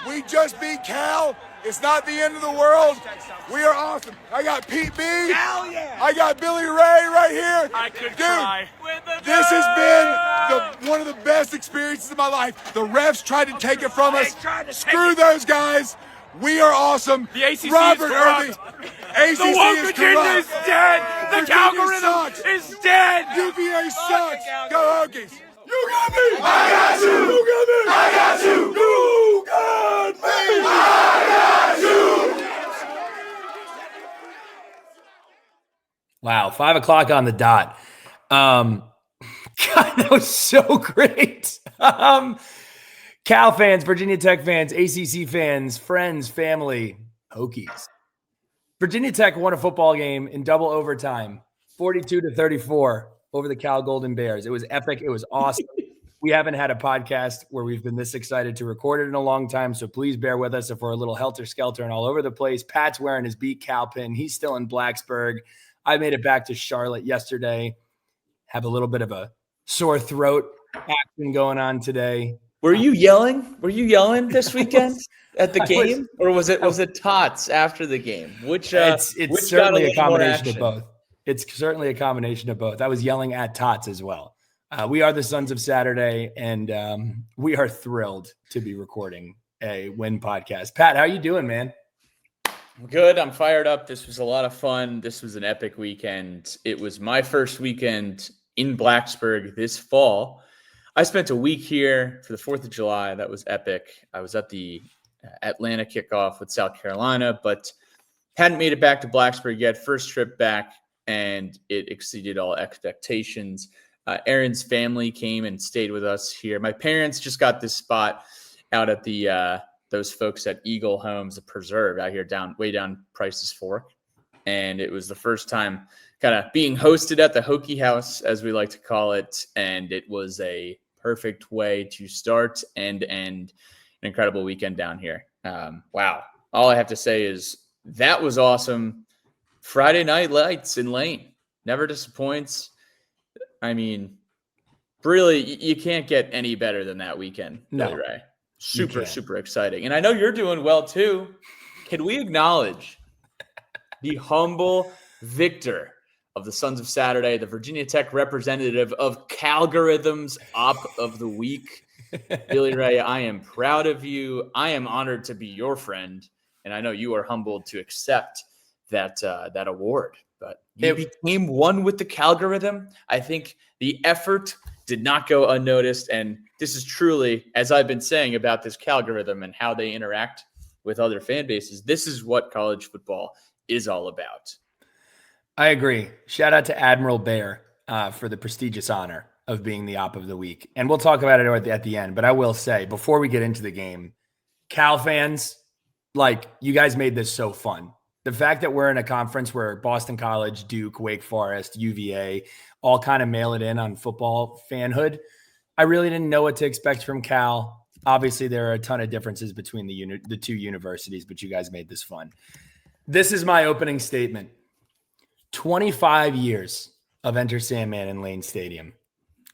We just beat Cal. It's not the end of the world. We are awesome. I got Pete B. Hell yeah. I got Billy Ray right here. I could Dude, cry. this has been one of the best experiences of my life. The refs tried to take it from us. Screw those guys. We are awesome. The ACC Robert is corrupt. Irving. ACC The woke is agenda corrupt. is dead. The Virginia Calgorithm sucks. is dead. UVA sucks. Go Hokies. You got me. I got you. You got me. I got you. You got me. I got you. Wow, 5 o'clock on the dot. God, that was so great. Cal fans, Virginia Tech fans, ACC fans, friends, family, Hokies. Virginia Tech won a football game in double overtime, 42-34 over the Cal Golden Bears. It was epic. It was awesome. We haven't had a podcast where we've been this excited to record it in a long time, so please bear with us if we're a little helter-skelter and all over the place. Pat's wearing his Beat Cal pin. He's still in Blacksburg. I made it back to Charlotte yesterday. Have a little bit of a sore throat action going on today. Were you yelling? Were you yelling this weekend at the game, or was it tots after the game? Which it's which certainly got a combination of more both. It's certainly a combination of both. I was yelling at tots as well. We are the Sons of Saturday, and we are thrilled to be recording a Win podcast. Pat, how you doing, man? Good. I'm fired up. This was a lot of fun. This was an epic weekend. It was my first weekend in Blacksburg this fall. I spent a week here for the 4th of July. That was epic. I was at the Atlanta kickoff with South Carolina, but hadn't made it back to Blacksburg yet. First trip back, and it exceeded all expectations. Aaron's family came and stayed with us here. My parents just got this spot out at the those folks at Eagle Homes, the Preserve out here way down Price's Fork. And it was the first time kind of being hosted at the Hokie House, as we like to call it. And it was a perfect way to start and end an incredible weekend down here. Wow. All I have to say is that was awesome. Friday night lights in Lane. Never disappoints. I mean, really, you can't get any better than that weekend, No. Billy Ray. Super exciting. And I know you're doing well, too. Can we acknowledge the humble victor of the Sons of Saturday, the Virginia Tech representative of Calgorithm's Op of the Week? Billy Ray, I am proud of you. I am honored to be your friend, and I know you are humbled to accept that award. But you became one with the Calgorithm. I think the effort did not go unnoticed, and this is truly, as I've been saying about this Calgorithm and how they interact with other fan bases, this is what college football is all about. I agree. Shout out to Admiral Bear for the prestigious honor of being the Op of the Week. And we'll talk about it at the end. But I will say, before we get into the game, Cal fans, you guys made this so fun. The fact that we're in a conference where Boston College, Duke, Wake Forest, UVA all kind of mail it in on football fanhood, I really didn't know what to expect from Cal. Obviously, there are a ton of differences between the two universities, but you guys made this fun. This is my opening statement. 25 years of Enter Sandman in Lane Stadium.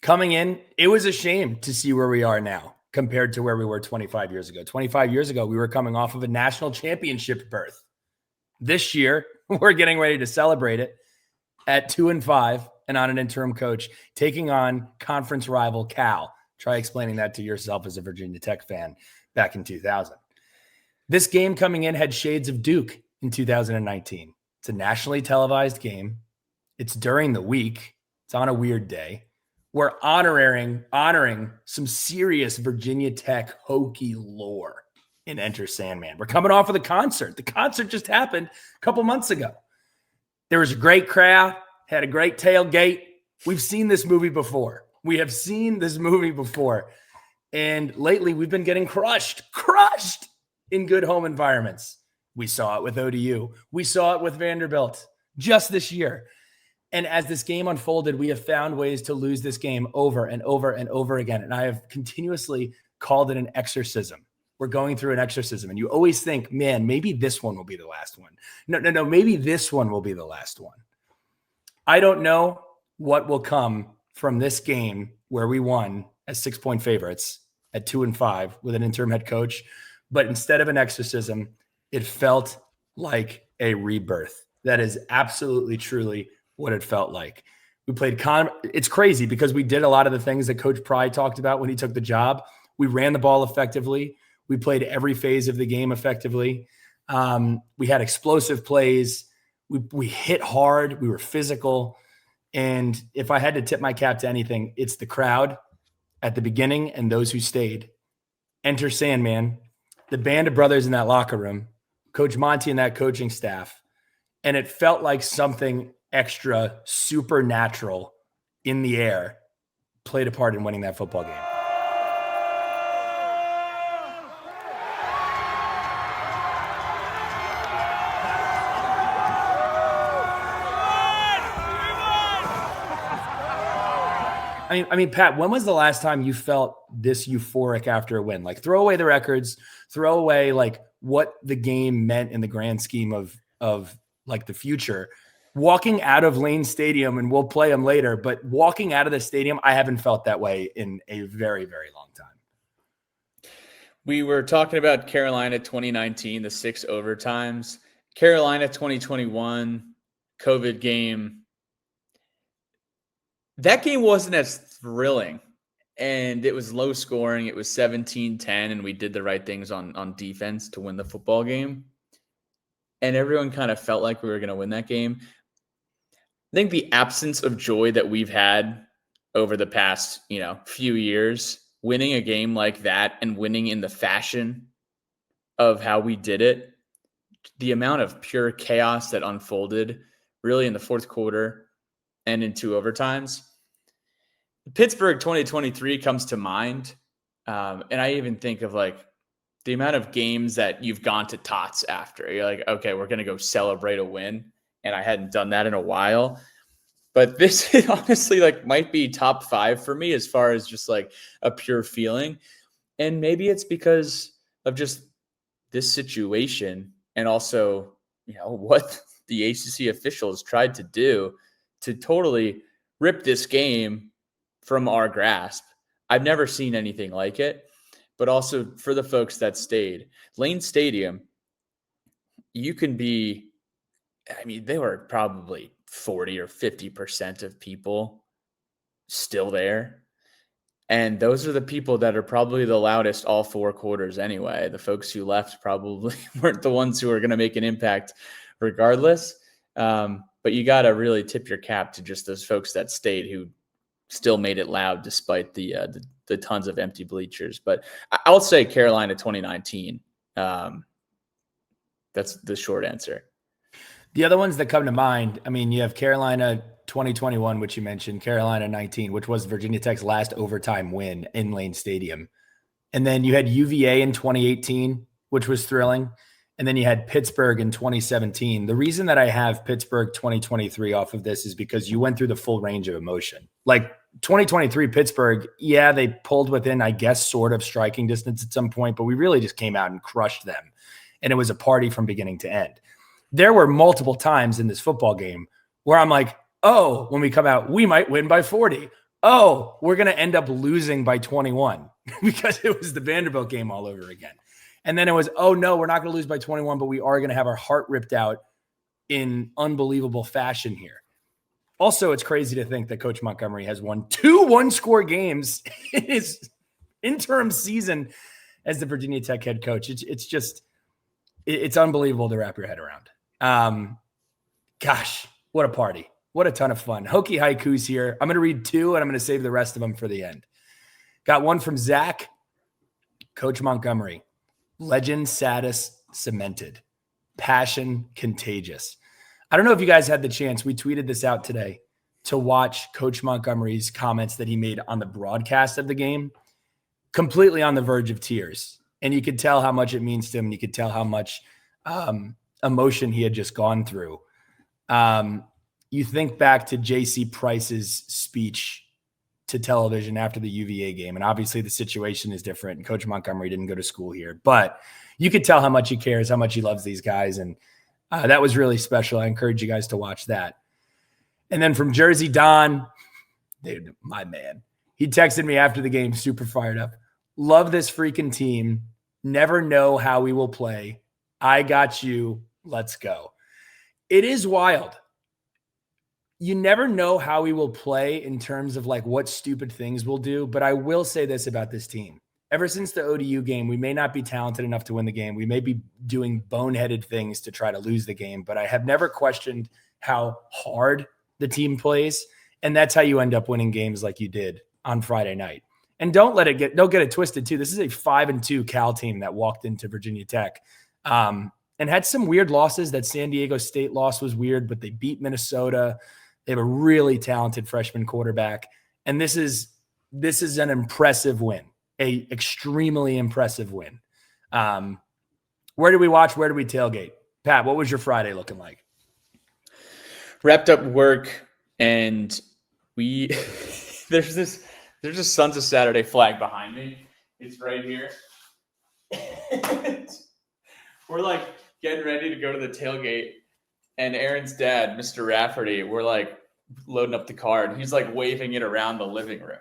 Coming in, it was a shame to see where we are now compared to where we were 25 years ago. 25 years ago, we were coming off of a national championship berth. This year, we're getting ready to celebrate it at 2-5 and on an interim coach, taking on conference rival Cal. Try explaining that to yourself as a Virginia Tech fan back in 2000. This game coming in had shades of Duke in 2019. It's a nationally televised game. It's during the week. It's on a weird day. We're honoring some serious Virginia Tech Hokie lore in Enter Sandman. We're coming off of the concert. The concert just happened a couple months ago. There was a great crowd, had a great tailgate. We've seen this movie before. And lately we've been getting crushed in good home environments. We saw it with ODU. We saw it with Vanderbilt just this year. And as this game unfolded, we have found ways to lose this game over and over and over again. And I have continuously called it an exorcism. We're going through an exorcism. And you always think, man, maybe this one will be the last one. No, maybe this one will be the last one. I don't know what will come from this game where we won as 6-point favorites at 2-5 with an interim head coach. but instead of an exorcism, it felt like a rebirth. That is absolutely, truly what it felt like. We played it's crazy because we did a lot of the things that Coach Pry talked about when he took the job. We ran the ball effectively. We played every phase of the game effectively. We had explosive plays. We hit hard. We were physical. And if I had to tip my cap to anything, it's the crowd at the beginning and those who stayed. Enter Sandman, the band of brothers in that locker room, Coach Monty and that coaching staff. And it felt like something extra supernatural in the air played a part in winning that football game. I mean, Pat, when was the last time you felt this euphoric after a win? Like, throw away the records, throw away like what the game meant in the grand scheme of like the future. Walking out of Lane Stadium, and we'll play them later, but walking out of the stadium, I haven't felt that way in a very, very long time. We were talking about Carolina 2019, the 6 overtimes. Carolina 2021, COVID game. That game wasn't as thrilling, and it was low scoring. It was 17-10, and we did the right things on defense to win the football game. And everyone kind of felt like we were going to win that game. I think the absence of joy that we've had over the past, few years, winning a game like that and winning in the fashion of how we did it, the amount of pure chaos that unfolded really in the fourth quarter and in 2 overtimes. Pittsburgh 2023 comes to mind. And I even think of like the amount of games that you've gone to tots after. You're like, okay, we're going to go celebrate a win. And I hadn't done that in a while. But this honestly might be top 5 for me as far as just like a pure feeling. And maybe it's because of just this situation and also, what the ACC officials tried to do to totally rip this game from our grasp. I've never seen anything like it, but also for the folks that stayed. Lane Stadium, you can be, they were probably 40 or 50% of people still there. And those are the people that are probably the loudest all 4 quarters anyway. The folks who left probably weren't the ones who are going to make an impact regardless. But you got to really tip your cap to just those folks that stayed who still made it loud despite the tons of empty bleachers. But I would say Carolina 2019. That's the short answer. The other ones that come to mind, you have Carolina 2021, which you mentioned, Carolina 19, which was Virginia Tech's last overtime win in Lane Stadium. And then you had UVA in 2018, which was thrilling. And then you had Pittsburgh in 2017. The reason that I have Pittsburgh 2023 off of this is because you went through the full range of emotion. Like 2023 Pittsburgh, yeah, they pulled within, I guess, sort of striking distance at some point, but we really just came out and crushed them. And it was a party from beginning to end. There were multiple times in this football game where I'm like, oh, when we come out, we might win by 40. Oh, we're going to end up losing by 21 because it was the Vanderbilt game all over again. And then it was, oh, no, we're not going to lose by 21, but we are going to have our heart ripped out in unbelievable fashion here. Also, it's crazy to think that Coach Montgomery has won 2 one-score games in his interim season as the Virginia Tech head coach. It's unbelievable to wrap your head around. Gosh, what a party. What a ton of fun. Hokie Haikus here. I'm going to read 2, and I'm going to save the rest of them for the end. Got one from Zach. Coach Montgomery. Legend status cemented. Passion contagious. I don't know if you guys had the chance. We tweeted this out today to watch Coach Montgomery's comments that he made on the broadcast of the game. Completely on the verge of tears. And you could tell how much it means to him. And you could tell how much emotion he had just gone through. You think back to J.C. Price's speech to television after the UVA game. And obviously the situation is different. And Coach Montgomery didn't go to school here. But you could tell how much he cares, how much he loves these guys. And that was really special. I encourage you guys to watch that. And then from Jersey, Don, dude, my man. He texted me after the game, super fired up. Love this freaking team. Never know how we will play. I got you. Let's go. It is wild. You never know how we will play in terms of like what stupid things we'll do. But I will say this about this team. Ever since the ODU game, we may not be talented enough to win the game. We may be doing boneheaded things to try to lose the game, but I have never questioned how hard the team plays. And that's how you end up winning games like you did on Friday night. And don't get it twisted too. This is a 5-2 Cal team that walked into Virginia Tech and had some weird losses. That San Diego State loss was weird, but they beat Minnesota. They have a really talented freshman quarterback. And this is an impressive win. A extremely impressive win. Where do we watch? Where do we tailgate? Pat, what was your Friday looking like? Wrapped up work, and there's a Sons of Saturday flag behind me. It's right here. We're like getting ready to go to the tailgate, and Aaron's dad, Mr. Rafferty, we're like loading up the car, and he's like waving it around the living room.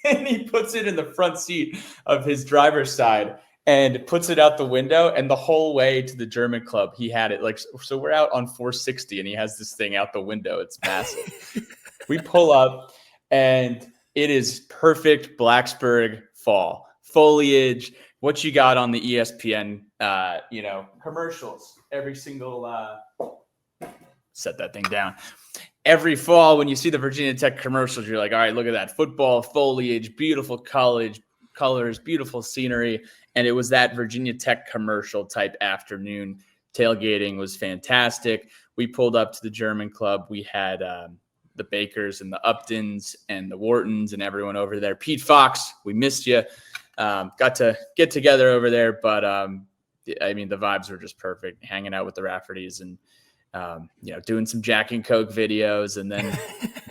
And he puts it in the front seat of his driver's side and puts it out the window. And the whole way to the German club, he had it like, so we're out on 460 and he has this thing out the window. It's massive. We pull up and it is perfect Blacksburg fall foliage. What you got on the ESPN, commercials, every single, set that thing down. Every fall, when you see the Virginia Tech commercials, you're like, all right, look at that football foliage, beautiful college colors, beautiful scenery. And it was that Virginia Tech commercial type afternoon. Tailgating was fantastic. We pulled up to the German club. We had the Bakers and the Uptons and the Whartons and everyone over there. Pete Fox, we missed you. Got to get together over there. But, the vibes were just perfect, hanging out with the Raffertys and, doing some Jack and Coke videos and then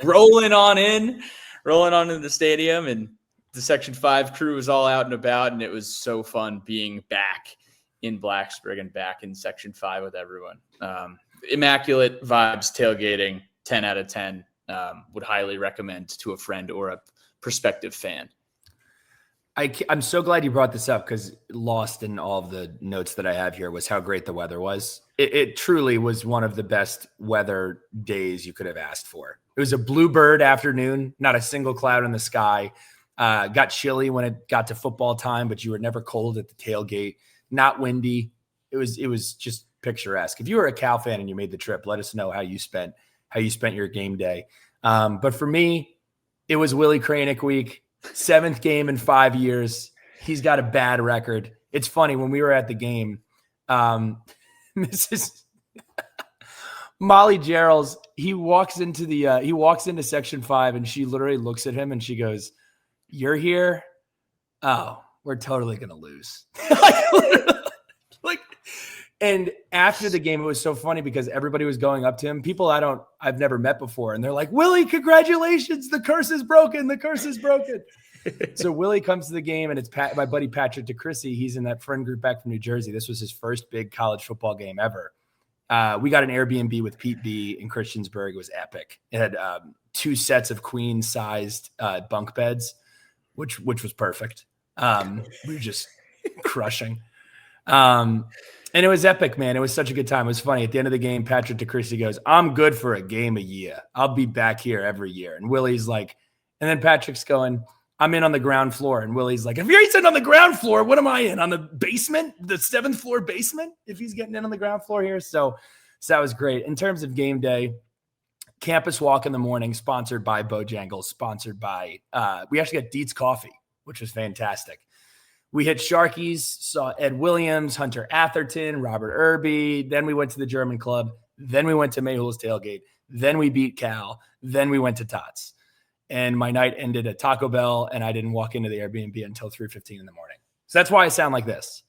rolling on into the stadium, and the Section 5 crew was all out and about, and it was so fun being back in Blacksburg and back in Section 5 with everyone. Immaculate vibes, tailgating, 10 out of 10. Would highly recommend to a friend or a prospective fan. I'm so glad you brought this up, because lost in all of the notes that I have here was how great the weather was. It truly was one of the best weather days you could have asked for. It was a bluebird afternoon, not a single cloud in the sky. Got chilly when it got to football time, but you were never cold at the tailgate. Not windy. It was just picturesque. If you were a Cal fan and you made the trip, let us know how you spent your game day. But for me, it was Willie Kranick week. 7th game in 5 years. He's got a bad record. It's funny, when we were at the game, Mrs. Molly Gerald's, he walks into Section 5 and she literally looks at him and she goes, "You're here? Oh, we're totally going to lose." And after the game, it was so funny because everybody was going up to him, people I've never met before. And they're like, "Willie, congratulations. The curse is broken. The curse is broken." So Willie comes to the game, and it's my buddy Patrick DeCrissi. He's in that friend group back from New Jersey. This was his first big college football game ever. We got an Airbnb with Pete B in Christiansburg. It was epic. It had 2 sets of queen-sized bunk beds, which was perfect. We were just crushing. And it was epic, man. It was such a good time. It was funny. At the end of the game, Patrick DeCrissi goes, "I'm good for a game a year. I'll be back here every year." And Willie's like, and then Patrick's going, "I'm in on the ground floor." And Willie's like, "If you're sitting on the ground floor, what am I in? On the basement? The 7th floor basement? If he's getting in on the ground floor here." So that was great. In terms of game day, campus walk in the morning, sponsored by Bojangles, sponsored by, we actually got Dietz Coffee, which was fantastic. We hit Sharky's, saw Ed Williams, Hunter Atherton, Robert Irby. Then we went to the German club. Then we went to Mayhewl's tailgate. Then we beat Cal. Then we went to Tots. And my night ended at Taco Bell, and I didn't walk into the Airbnb until 3:15 in the morning. So that's why I sound like this.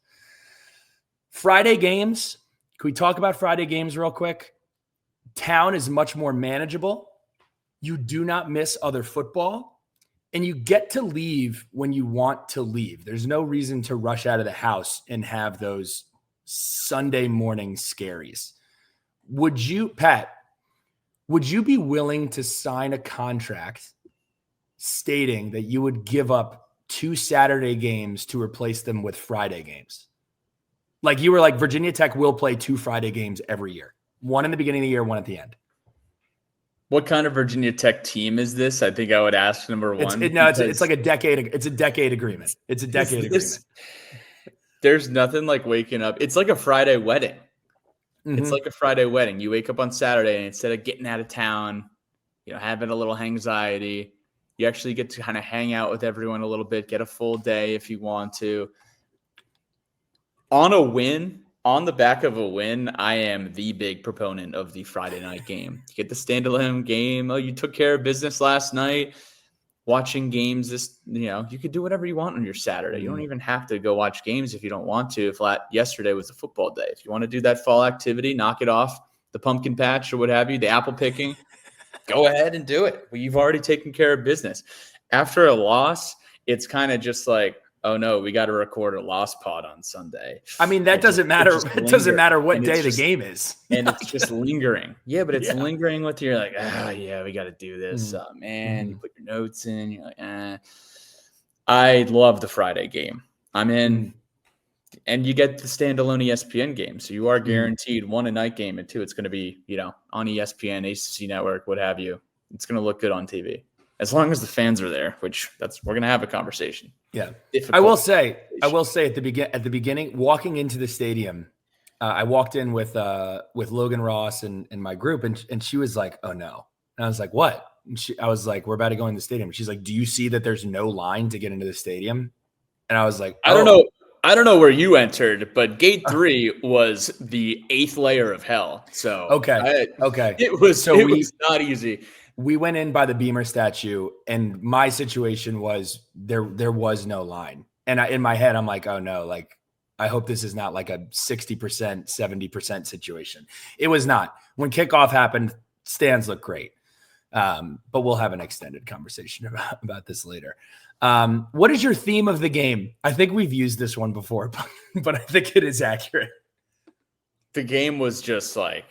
Friday games. Can we talk about Friday games real quick? Town is much more manageable. You do not miss other football. And you get to leave when you want to leave. There's no reason to rush out of the house and have those Sunday morning scaries. Pat, would you be willing to sign a contract stating that you would give up 2 Saturday games to replace them with Friday games. Like you were like, Virginia Tech will play 2 Friday games every year. One in the beginning of the year, one at the end. What kind of Virginia Tech team is this? I think I would ask number one. It's like a decade. It's a decade agreement. It's a decade agreement. There's nothing like waking up. It's like a Friday wedding. Mm-hmm. It's like a Friday wedding. You wake up on Saturday and instead of getting out of town, having a little anxiety, you actually get to kind of hang out with everyone a little bit, get a full day if you want to. On the back of a win, I am the big proponent of the Friday night game. You get the standalone game. Oh, you took care of business last night. Watching games, you could do whatever you want on your Saturday. You don't even have to go watch games if you don't want to. If yesterday was a football day, if you want to do that fall activity, knock it off, the pumpkin patch or what have you, the apple picking, go ahead and do it. Well, you've already taken care of business. After a loss, it's kind of just like, oh no, we got to record a loss pod on Sunday. I mean, that doesn't matter. It doesn't matter what day the game is. And it's just lingering. Yeah, but it's lingering with you. You're like, we got to do this. Man, you put your notes in. You're like, I love the Friday game. I'm in. And you get the standalone ESPN game. So you are guaranteed one a night game. And two, it's going to be, on ESPN, ACC Network, what have you. It's going to look good on TV. As long as the fans are there, which we're going to have a conversation. Yeah. I will say at the beginning, walking into the stadium, I walked in with Logan Ross and my group, and she was like, "Oh no!" And I was like, "What?" And I was like, "We're about to go in the stadium." She's like, "Do you see that there's no line to get into the stadium?" And I was like, "I don't know. I don't know where you entered, but gate 3 was the 8th layer of hell." So okay, it was not easy. We went in by the Beamer statue, and my situation was there was no line. And in my head, I'm like, oh no, like, I hope this is not like a 60%, 70% situation. It was not. When kickoff happened, stands looked great. But we'll have an extended conversation about this later. What is your theme of the game? I think we've used this one before, but I think it is accurate. The game was just like,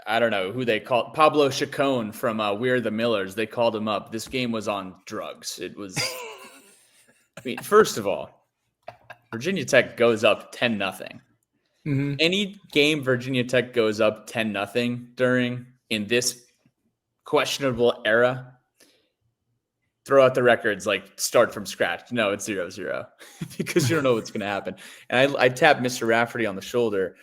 I don't know who they called, Pablo Chacon from We're the Millers. They called him up. This game was on drugs. It was, first of all, Virginia Tech goes up 10-0. Mm-hmm. Any game Virginia Tech goes up 10-0 during in this questionable era, throw out the records, like start from scratch. No, it's 0-0 because you don't know what's going to happen. And I tapped Mr. Rafferty on the shoulder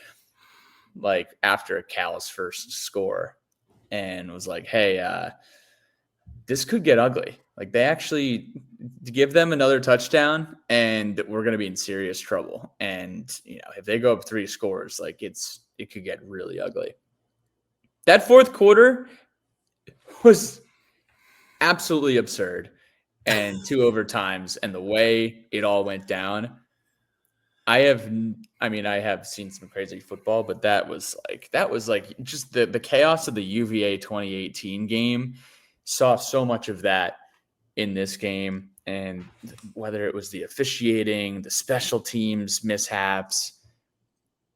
like after Cal's first score and was like, hey, this could get ugly. Like they actually give them another touchdown and we're going to be in serious trouble. And, if they go up 3 scores, like it could get really ugly. That fourth quarter was absolutely absurd. And 2 overtimes and the way it all went down. I have seen some crazy football, but that was like just the chaos of the UVA 2018 game. Saw so much of that in this game, and whether it was the officiating, the special teams mishaps,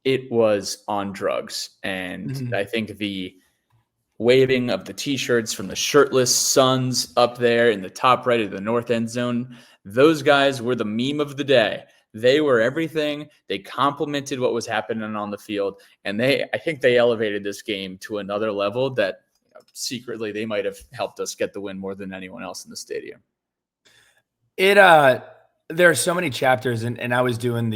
it was on drugs. And I think the waving of the T-shirts from the shirtless Suns up there in the top right of the north end zone, those guys were the meme of the day. They were everything. They complemented what was happening on the field. And I think they elevated this game to another level that secretly they might have helped us get the win more than anyone else in the stadium. There are so many chapters and I was doing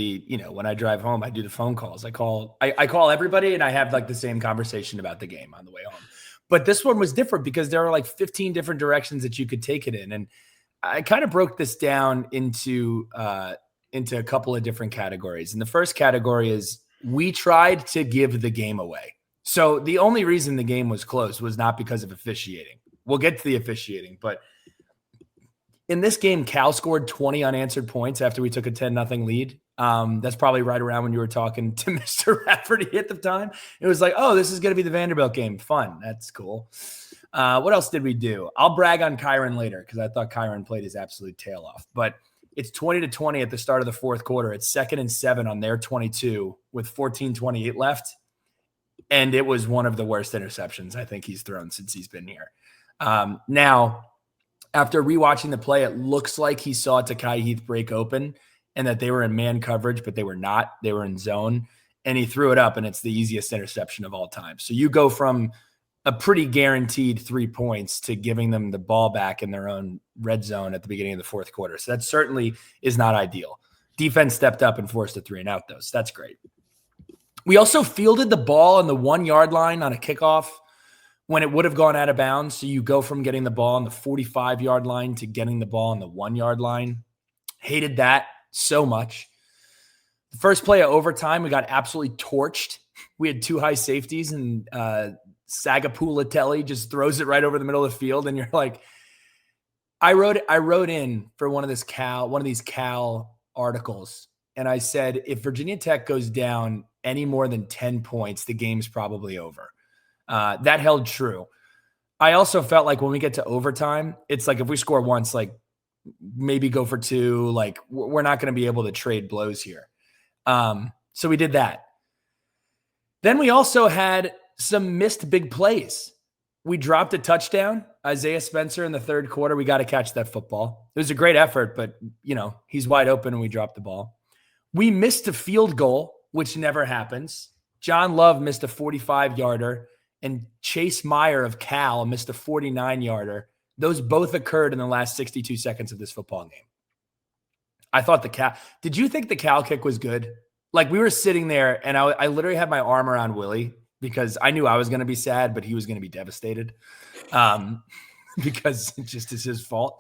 when I drive home, I do the phone calls. I call everybody and I have like the same conversation about the game on the way home. But this one was different because there are like 15 different directions that you could take it in. And I kind of broke this down into a couple of different categories. And the first category is we tried to give the game away. So the only reason the game was close was not because of officiating. We'll get to the officiating, but in this game, Cal scored 20 unanswered points after we took a 10-0 lead. That's probably right around when you were talking to Mr. Rafferty at the time. It was like, oh, this is going to be the Vanderbilt game. Fun. That's cool. What else did we do? I'll brag on Kyron later because I thought Kyron played his absolute tail off. But it's 20-20 at the start of the fourth quarter. It's 2nd and 7 on their 22 with 14:28 left. And it was one of the worst interceptions I think he's thrown since he's been here. Now, After rewatching the play, it looks like he saw Takai Heath break open and that they were in man coverage, but they were not. They were in zone. And he threw it up, and it's the easiest interception of all time. So you go from a pretty guaranteed 3 points to giving them the ball back in their own red zone at the beginning of the fourth quarter. So that certainly is not ideal. Defense stepped up and forced a 3-and-out, though. So that's great. We also fielded the ball on the 1 yard line on a kickoff when it would have gone out of bounds. So you go from getting the ball on the 45 yard line to getting the ball on the 1 yard line. Hated that so much. The first play of overtime, we got absolutely torched. We had 2 high safeties, and Sagapulatelli just throws it right over the middle of the field. And you're like, I wrote in for one of these Cal articles, and I said, if Virginia Tech goes down any more than 10 points, the game's probably over. That held true. I also felt like when we get to overtime, it's like if we score once, like maybe go for 2, like we're not going to be able to trade blows here. So we did that. Then we also had some missed big plays. We dropped a touchdown. Isaiah Spencer in the third quarter. We got to catch that football. It was a great effort, but he's wide open and we dropped the ball. We missed a field goal, which never happens. John Love missed a 45-yarder, and Chase Meyer of Cal missed a 49-yarder. Those both occurred in the last 62 seconds of this football game. I thought did you think the Cal kick was good? Like, we were sitting there, and I literally had my arm around Willie because I knew I was going to be sad, but he was going to be devastated because it just is his fault.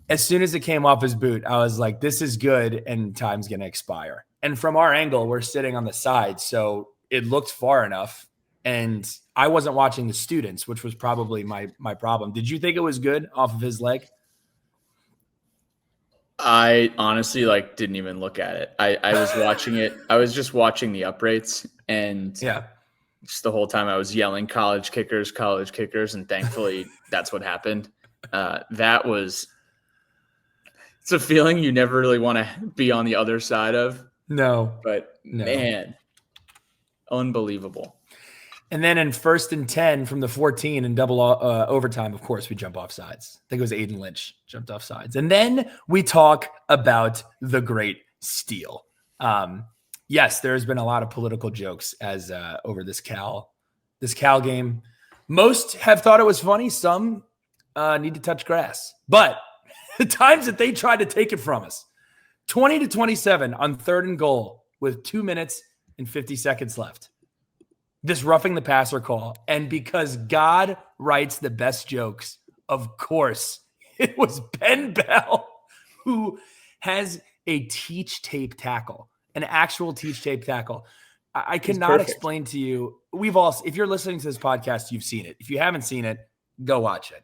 As soon as it came off his boot, I was like, this is good, and time's going to expire. And from our angle, we're sitting on the side, so it looked far enough, and I wasn't watching the students, which was probably my problem. Did you think it was good off of his leg? I honestly didn't even look at it. I was watching it. I was just watching the uprates, and just the whole time I was yelling college kickers, and thankfully that's what happened. It's a feeling you never really want to be on the other side of. No. But man, unbelievable. And then in 1st and 10 from the 14 in double overtime, of course, we jump off sides. I think it was Aiden Lynch jumped off sides. And then we talk about the great steal. Yes, there's been a lot of political jokes as over this Cal game. Most have thought it was funny. Some need to touch grass. But the times that they tried to take it from us, 20-27 on 3rd and goal with 2 minutes and 50 seconds left. This roughing the passer call. And because God writes the best jokes, of course, it was Ben Bell who has a teach tape tackle, an actual teach tape tackle. I cannot explain to you. If you're listening to this podcast, you've seen it. If you haven't seen it, go watch it.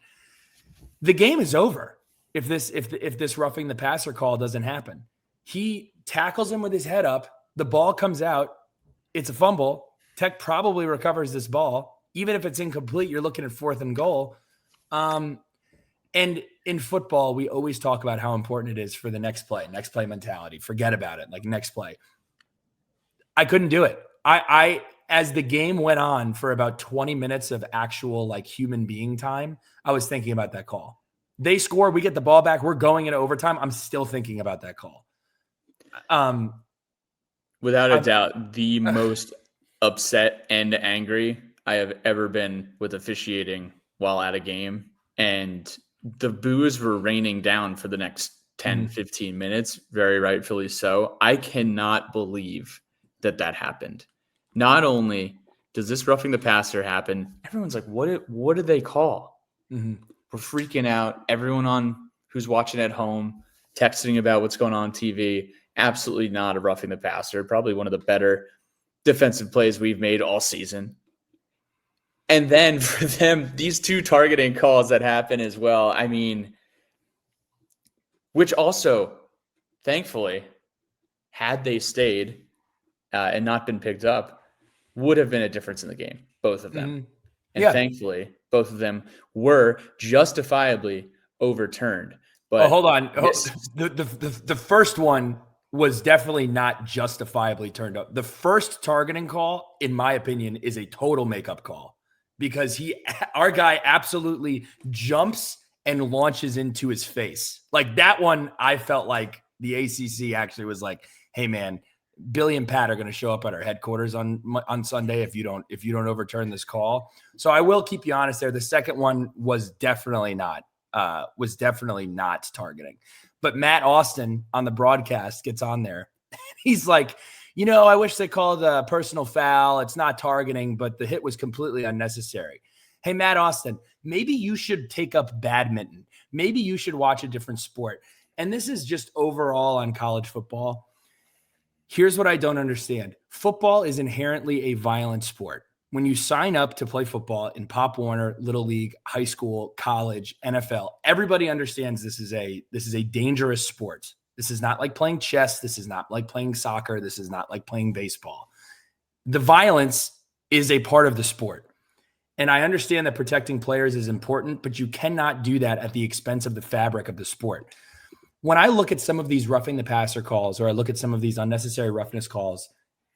The game is over if this roughing the passer call doesn't happen. He tackles him with his head up. The ball comes out. It's a fumble. Tech probably recovers this ball. Even if it's incomplete, you're looking at 4th and goal. And in football, we always talk about how important it is for the next play mentality. Forget about it. Like, next play. I couldn't do it. I as the game went on for about 20 minutes of actual human being time, I was thinking about that call. They score, we get the ball back, we're going into overtime. I'm still thinking about that call. Without a doubt, the most upset and angry I have ever been with officiating while at a game. And the boos were raining down for the next 10, 15 minutes, very rightfully so. I cannot believe that happened. Not only does this roughing the passer happen, everyone's like, what did they call? Mm-hmm. We're freaking out. Everyone who's watching at home, texting about what's going on TV. Absolutely not a roughing the passer. Probably one of the better defensive plays we've made all season. And then for them, these 2 targeting calls that happen as well. I mean, which also, thankfully, had they stayed and not been picked up, would have been a difference in the game, both of them. And thankfully, both of them were justifiably overturned. But hold on. The first one was definitely not justifiably turned up. The first targeting call, in my opinion, is a total makeup call because our guy absolutely jumps and launches into his face. Like that one, I felt like the ACC actually was like, hey man, Billy and Pat are going to show up at our headquarters on Sunday if you don't overturn this call. So I will keep you honest there. The second one was definitely not targeting. But Matt Austin on the broadcast gets on there. He's like, I wish they called a personal foul. It's not targeting, but the hit was completely unnecessary. Hey, Matt Austin, maybe you should take up badminton. Maybe you should watch a different sport. And this is just overall on college football. Here's what I don't understand. Football is inherently a violent sport. When you sign up to play football in Pop Warner, Little League, high school, college, NFL, everybody understands this is a dangerous sport. This is not like playing chess. This is not like playing soccer. This is not like playing baseball. The violence is a part of the sport. And I understand that protecting players is important, but you cannot do that at the expense of the fabric of the sport. When I look at some of these roughing the passer calls, or I look at some of these unnecessary roughness calls,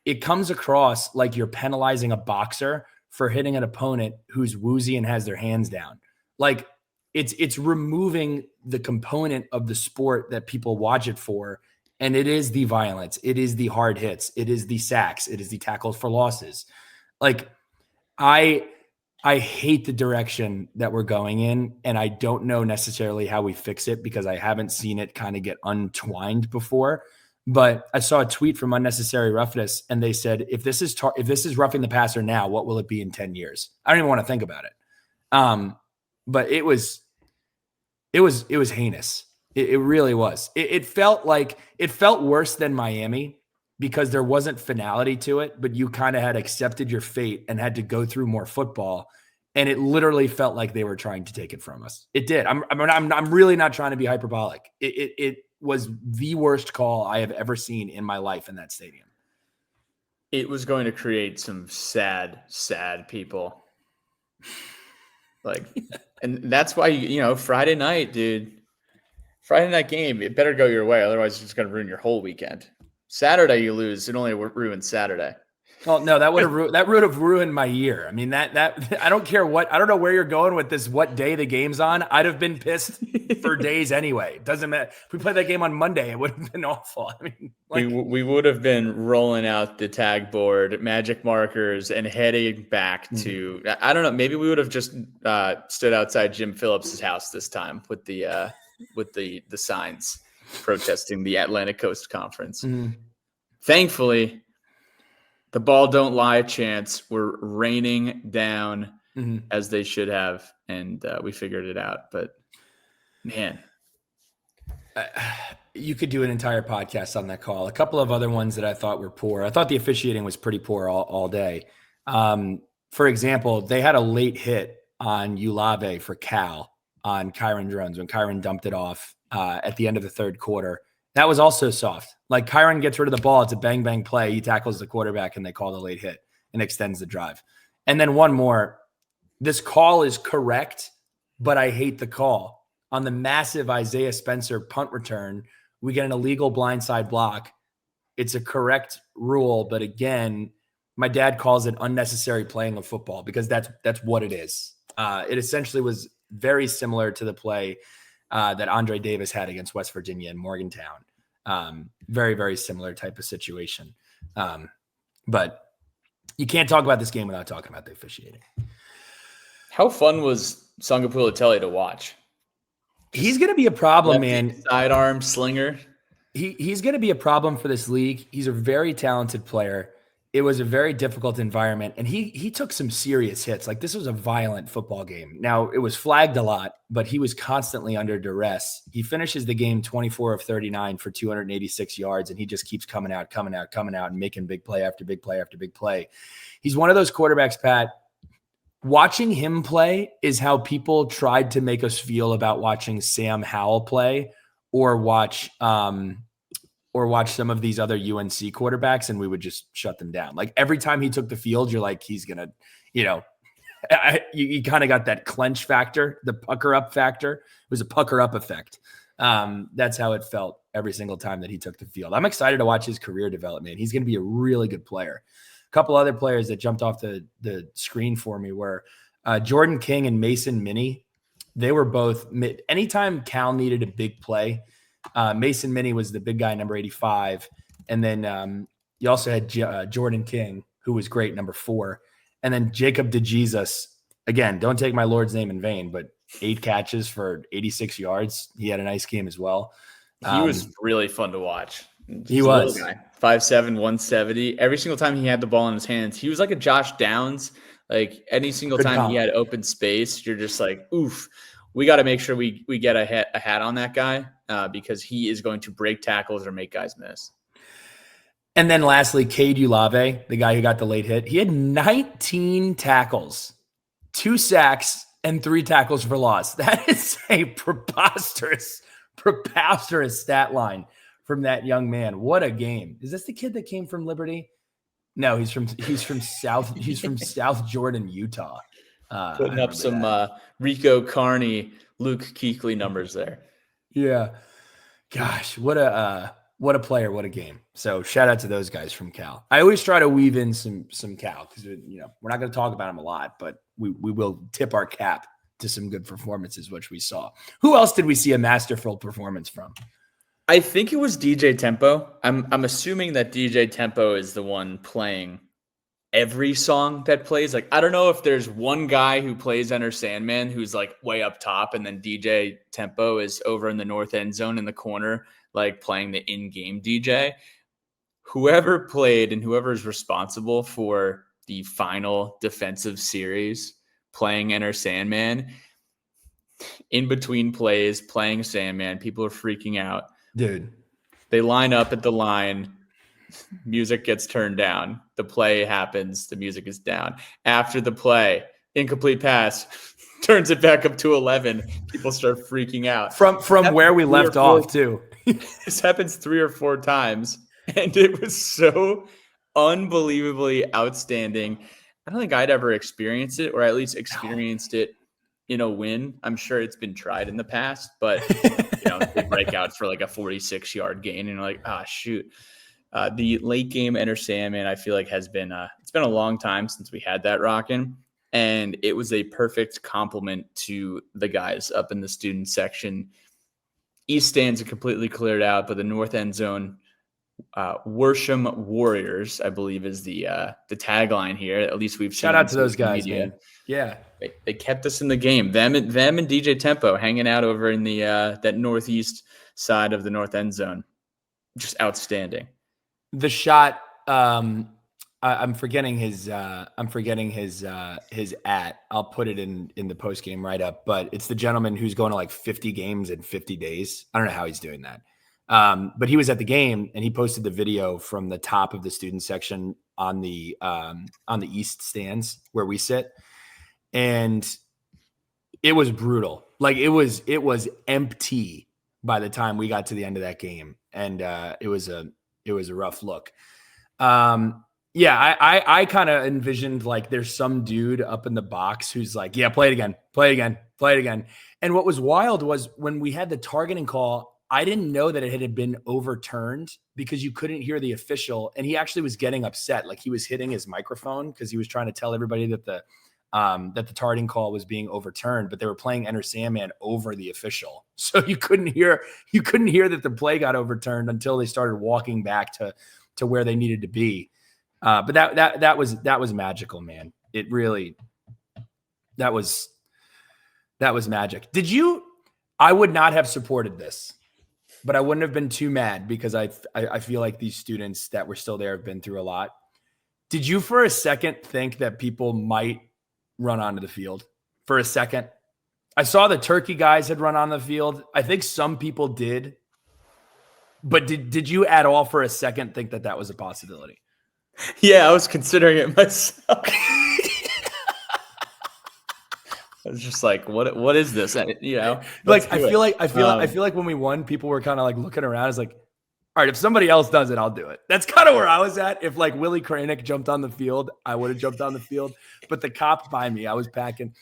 it comes across like you're penalizing a boxer for hitting an opponent who's woozy and has their hands down. Like it's removing the component of the sport that people watch it for. And it is the violence. It is the hard hits. It is the sacks. It is the tackles for losses. Like I hate the direction that we're going in, and I don't know necessarily how we fix it because I haven't seen it kind of get untwined before. But I saw a tweet from Unnecessary Roughness, and they said, if this is roughing the passer now, what will it be in 10 years? I don't even want to think about it. But it was heinous. It really was. It felt worse than Miami because there wasn't finality to it, but you kind of had accepted your fate and had to go through more football. And it literally felt like they were trying to take it from us. It did. I'm really not trying to be hyperbolic. It was the worst call I have ever seen in my life in that stadium. It was going to create some sad people. Like, and that's why, Friday night, dude, Friday night game, it better go your way. Otherwise, it's just going to ruin your whole weekend. Saturday, you lose. It only ruins Saturday. Oh no, that would have ruined my year. I mean, that I don't care I don't know where you're going with this, what day the game's on. I'd have been pissed for days anyway. It doesn't matter. If we played that game on Monday, it would have been awful. I mean, we would have been rolling out the tag board, magic markers, and heading back to, I don't know, maybe we would have just stood outside Jim Phillips's house this time with the signs protesting the Atlantic Coast Conference. Thankfully, the ball don't lie chants were raining down as they should have, and we figured it out. But, man. You could do an entire podcast on that call. A couple of other ones that I thought were poor. I thought the officiating was pretty poor all day. For example, they had a late hit on Ulave for Cal on Kyron Drones when Kyron dumped it off at the end of the third quarter. That was also soft. Like Kyron gets rid of the ball. It's a bang, bang play. He tackles the quarterback and they call the late hit and extends the drive. And then one more. This call is correct, but I hate the call. On the massive Isaiah Spencer punt return, we get an illegal blindside block. It's a correct rule, but again, my dad calls it unnecessary playing of football because that's what it is. It essentially was very similar to the play that Andre Davis had against West Virginia in Morgantown. Very, very similar type of situation. But you can't talk about this game without talking about the officiating. How fun was Sangapula to watch? He's going to be a problem, man. Sidearm slinger. He's going to be a problem for this league. He's a very talented player. It was a very difficult environment, and he took some serious hits. Like, this was a violent football game. Now, it was flagged a lot, but he was constantly under duress. He finishes the game 24 of 39 for 286 yards, and he just keeps coming out, and making big play after big play after big play. He's one of those quarterbacks, Pat. Watching him play is how people tried to make us feel about watching Sam Howell play or watch some of these other UNC quarterbacks, and we would just shut them down. Like every time he took the field, you're like, he's going to, you kind of got that clench factor, the pucker up factor. It was a pucker up effect. That's how it felt every single time that he took the field. I'm excited to watch his career development. He's going to be a really good player. A couple other players that jumped off the screen for me were Jordan King and Mason Minnie. They were both anytime Cal needed a big play, Mason Minnie was the big guy, number 85. And then you also had Jordan King, who was great, number 4. And then Jacob DeJesus, again, don't take my Lord's name in vain, but 8 catches for 86 yards. He had a nice game as well. He was really fun to watch. He was 5'7", 170. Every single time he had the ball in his hands, he was like a Josh Downs. Like any single time he had open space, you're just like, oof, we got to make sure we get a hat on that guy because he is going to break tackles or make guys miss. And then lastly, Cade Ulave, the guy who got the late hit, he had 19 tackles, 2 sacks, and 3 tackles for loss. That is a preposterous stat line from that young man. What a game. Is this the kid that came from Liberty? No, he's from South Jordan, Utah. Putting up some Rico Carney, Luke Kuechly numbers there. Yeah. Gosh, what a player, what a game. So shout out to those guys from Cal. I always try to weave in some Cal because we're not going to talk about them a lot, but we will tip our cap to some good performances, which we saw. Who else did we see a masterful performance from? I think it was DJ Tempo. I'm assuming that DJ Tempo is the one playing every song that plays. Like, I don't know if there's one guy who plays Enter Sandman who's like way up top, and then DJ Tempo is over in the north end zone in the corner, like playing the in-game DJ. Whoever played and whoever is responsible for the final defensive series playing Enter Sandman, in between plays, playing Sandman, people are freaking out. Dude, they line up at the line. Music gets turned down. The play happens. The music is down. After the play, incomplete pass, turns it back up to 11. People start freaking out. From where we left off, too. This happens 3 or 4 times, and it was so unbelievably outstanding. I don't think I'd ever experienced it, or at least experienced it in a win. I'm sure it's been tried in the past, but they break out for like a 46-yard gain, and you're like, shoot. The late game Enter Sandman, I feel like has been it's been a long time since we had that rocking, and it was a perfect compliment to the guys up in the student section. East stands are completely cleared out, but the north end zone, Worsham Warriors, I believe, is the tagline here. At least we've shout out to those guys, man. Yeah, they kept us in the game. Them and DJ Tempo hanging out over in the that northeast side of the north end zone, just outstanding. The shot, I'm forgetting his at. I'll put it in the post game write up, but it's the gentleman who's going to like 50 games in 50 days. I don't know how he's doing that. But he was at the game and he posted the video from the top of the student section on the east stands where we sit. And it was brutal. Like it was empty by the time we got to the end of that game. And it was a rough look. I kind of envisioned like there's some dude up in the box who's like, yeah, play it again. And what was wild was when we had the targeting call, I didn't know that it had been overturned because you couldn't hear the official. And he actually was getting upset. Like he was hitting his microphone because he was trying to tell everybody that the targeting call was being overturned, but they were playing Enter Sandman over the official. So you couldn't hear that the play got overturned until they started walking back to where they needed to be. But that was magical, man. It really, that was magic. I would not have supported this, but I wouldn't have been too mad because I feel like these students that were still there have been through a lot. Did you for a second think that people might run onto the field? For a second, I saw the Turkey guys had run on the field. I think some people did, but did you at all for a second think that was a possibility? Yeah, I was considering it myself. I was just like, what is this? Like I feel like when we won, people were kind of like looking around. It's like, all right, if somebody else does it, I'll do it. That's kind of where I was at. If like Willie Kranick jumped on the field, I would have jumped on the field. But the cop by me, I was packing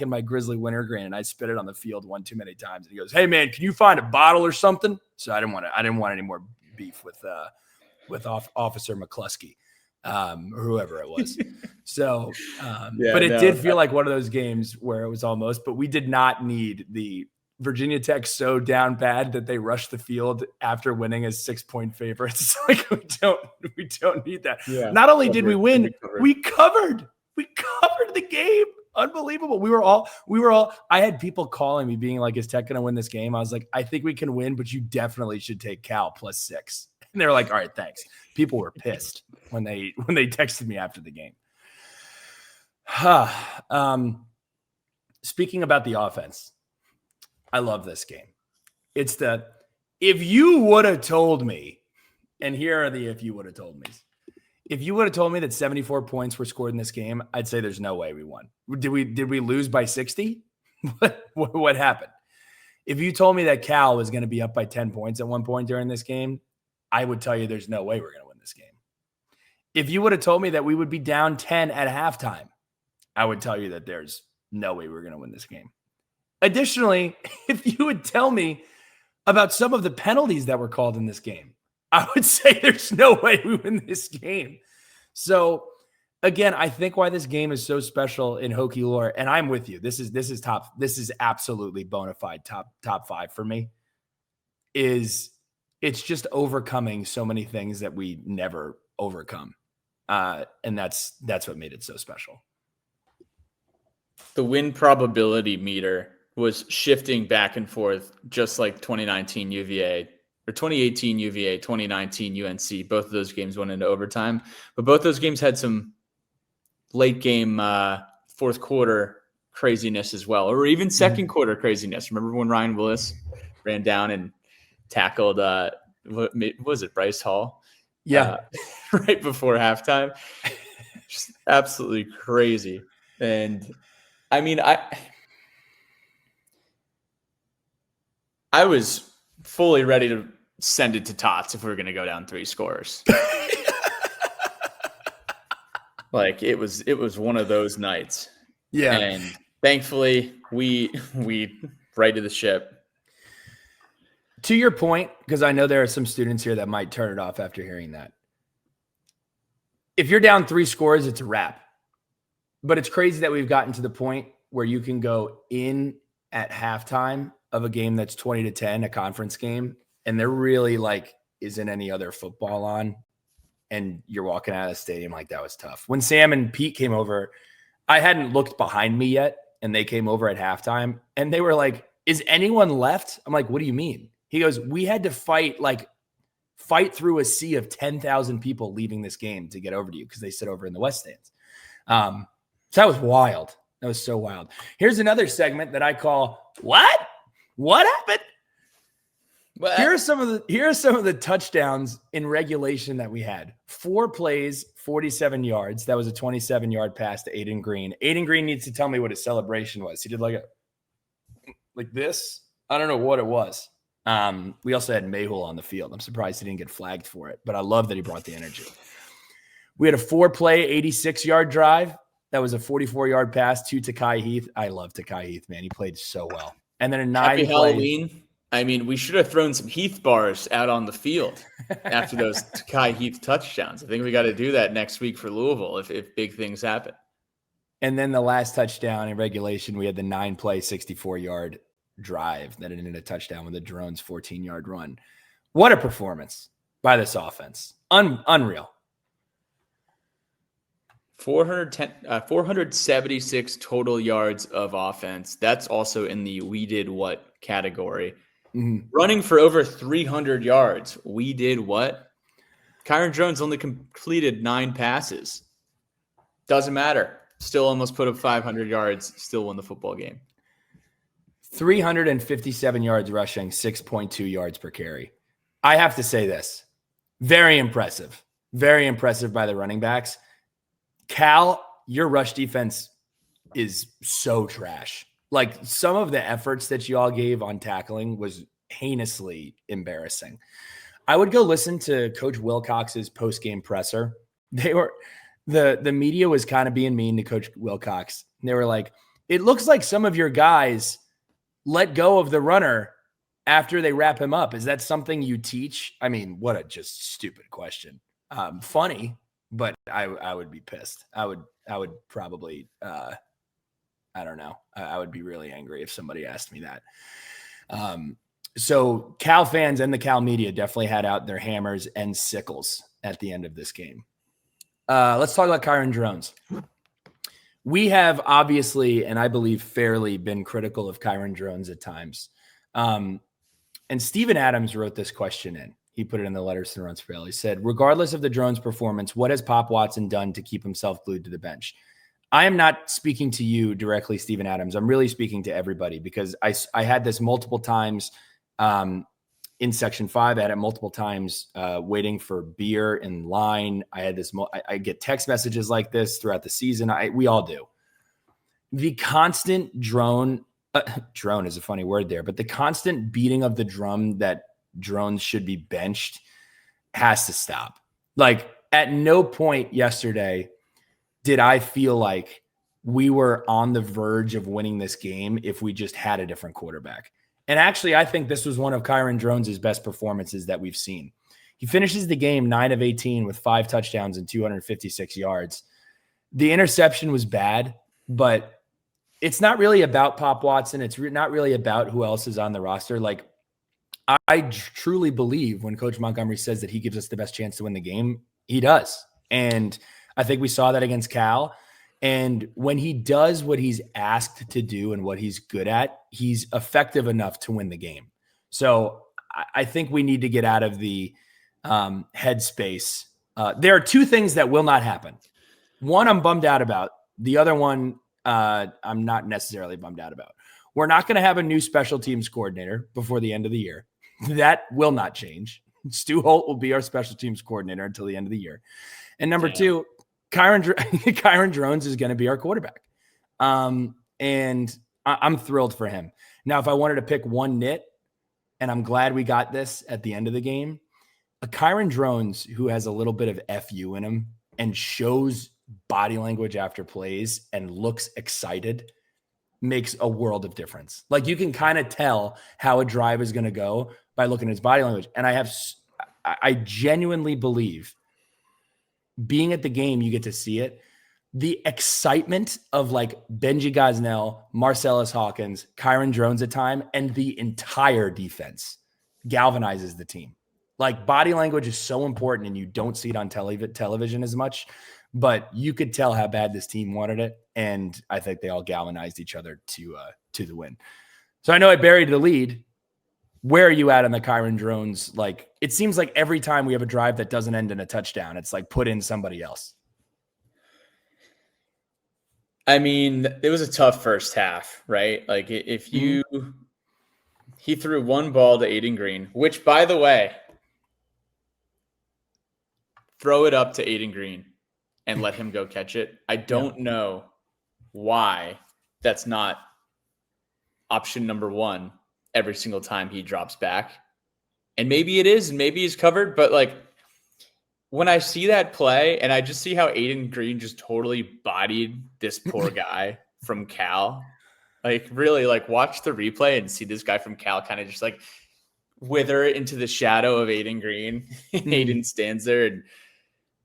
my Grizzly wintergreen and I spit it on the field one too many times. And he goes, "Hey man, can you find a bottle or something?" So I didn't want any more beef with Officer McCluskey. or whoever it was. So, Yeah, but it no, did feel like one of those games where it was almost, but we did not need the Virginia Tech so down bad that they rushed the field after winning as 6-point favorites. Like we don't need that. Yeah, Not only did we win, we covered the game. Unbelievable. We were all, I had people calling me being like, is Tech going to win this game? I was like, I think we can win, but you definitely should take Cal +6. And they're like, all right, thanks. People were pissed when they texted me after the game. Speaking about the offense, I love this game. It's if you would have told me, and here are the if you would have told me. If you would have told me that 74 points were scored in this game, I'd say there's no way we won. Did we lose by 60? What happened? If you told me that Cal was going to be up by 10 points at one point during this game, I would tell you there's no way we're going to win this game. If you would have told me that we would be down 10 at halftime, I would tell you that there's no way we're going to win this game. Additionally, if you would tell me about some of the penalties that were called in this game, I would say there's no way we win this game. So again, I think why this game is so special in Hokie lore, and I'm with you. This is top. This is absolutely bona fide top 5 for me. It's just overcoming so many things that we never overcome, and that's what made it so special. The win probability meter was shifting back and forth, just like 2019 UVA or 2018 UVA, 2019 UNC. Both of those games went into overtime, but both those games had some late game fourth quarter craziness as well, or even second quarter craziness. Remember when Ryan Willis ran down and tackled, what was it, Bryce Hall? Yeah. Right before halftime. Just absolutely crazy. And I mean, I was fully ready to send it to Tots if we were going to go down 3 scores. Like it was one of those nights. Yeah. And thankfully we righted the ship. To your point, because I know there are some students here that might turn it off after hearing that. If you're down 3 scores, it's a wrap. But it's crazy that we've gotten to the point where you can go in at halftime of a game that's 20-10, a conference game, and there really isn't any other football on, and you're walking out of the stadium like that was tough. When Sam and Pete came over, I hadn't looked behind me yet, and they came over at halftime, and they were like, is anyone left? I'm like, what do you mean? He goes, we had to fight through a sea of 10,000 people leaving this game to get over to you because they sit over in the West stands. So that was wild. That was so wild. Here's another segment that I call, what? What happened? What? Here are some of the touchdowns in regulation that we had. 4 plays, 47 yards. That was a 27-yard pass to Aiden Green. Aiden Green needs to tell me what his celebration was. He did like this. I don't know what it was. We also had Mayhul on the field. I'm surprised he didn't get flagged for it, but I love that he brought the energy. We had a 4-play, 86-yard drive. That was a 44-yard pass to Takai Heath. I love Takai Heath, man. He played so well. And then a 9-play. Happy Halloween. I mean, we should have thrown some Heath bars out on the field after those Takai Heath touchdowns. I think we got to do that next week for Louisville if big things happen. And then the last touchdown in regulation, we had the 9-play, 64-yard drive that ended in a touchdown with a Drones 14-yard run. What a performance by this offense. Unreal. 476 total yards of offense. That's also in the we did what category. Mm-hmm. Running for over 300 yards. We did what? Kyron Drones only completed 9 passes. Doesn't matter. Still almost put up 500 yards. Still won the football game. 357 yards rushing, 6.2 yards per carry. I have to say this. Very impressive. Very impressive by the running backs. Cal, your rush defense is so trash. Like some of the efforts that you all gave on tackling was heinously embarrassing. I would go listen to Coach Wilcox's post-game presser. The media was kind of being mean to Coach Wilcox. And they were like, it looks like some of your guys let go of the runner after they wrap him up. Is that something you teach? I mean, what a just stupid question. Funny, but I would be pissed. I would probably, I don't know. I would be really angry if somebody asked me that. So Cal fans and the Cal media definitely had out their hammers and sickles at the end of this game. Let's talk about Kyron Drones. We have obviously, and I believe fairly, been critical of Kyron Drones at times. And Steven Adams wrote this question in. He put it in the letters to the Runs Trail. He said, regardless of the Drones performance, what has Pop Watson done to keep himself glued to the bench? I am not speaking to you directly, Steven Adams. I'm really speaking to everybody because I had this multiple times in Section 5. I had it multiple times waiting for beer in line. I had this. I get text messages like this throughout the season. We all do. The constant drone is a funny word there, but the constant beating of the drum that Drones should be benched has to stop. Like, at no point yesterday did I feel like we were on the verge of winning this game if we just had a different quarterback. And actually, I think this was one of Kyron Drones' best performances that we've seen. He finishes the game 9 of 18 with 5 touchdowns and 256 yards. The interception was bad, but it's not really about Pop Watson. It's not really about who else is on the roster. Like, I truly believe when Coach Montgomery says that he gives us the best chance to win the game, he does. And I think we saw that against Cal. And when he does what he's asked to do and what he's good at, he's effective enough to win the game. So I think we need to get out of the headspace. There are 2 things that will not happen. One, I'm bummed out about. The other one, I'm not necessarily bummed out about. We're not going to have a new special teams coordinator before the end of the year. That will not change. Stu Holt will be our special teams coordinator until the end of the year. And number 2, Kyron Drones is going to be our quarterback. And I'm thrilled for him. Now, if I wanted to pick one nit, and I'm glad we got this at the end of the game, a Kyron Drones who has a little bit of FU in him and shows body language after plays and looks excited makes a world of difference. Like, you can kind of tell how a drive is going to go by looking at his body language. And I genuinely believe, being at the game, you get to see it. The excitement of like Benji Gosnell, Marcellus Hawkins, Kyron Drones at time, and the entire defense galvanizes the team. Like, body language is so important, and you don't see it on television as much, but you could tell how bad this team wanted it. And I think they all galvanized each other to the win. So I know I buried the lead. Where are you at on the Kyron Drones? Like, it seems like every time we have a drive that doesn't end in a touchdown, it's like put in somebody else. I mean, it was a tough first half, right? Like, if he threw one ball to Aiden Green, which, by the way, throw it up to Aiden Green and let him go catch it. I don't know why that's not option number 1 every single time he drops back. And maybe it is, and maybe he's covered, but like, when I see that play and I just see how Aiden Green just totally bodied this poor guy from Cal, like, really, like, watch the replay and see this guy from Cal kind of just like wither into the shadow of Aiden Green. Aiden stands there and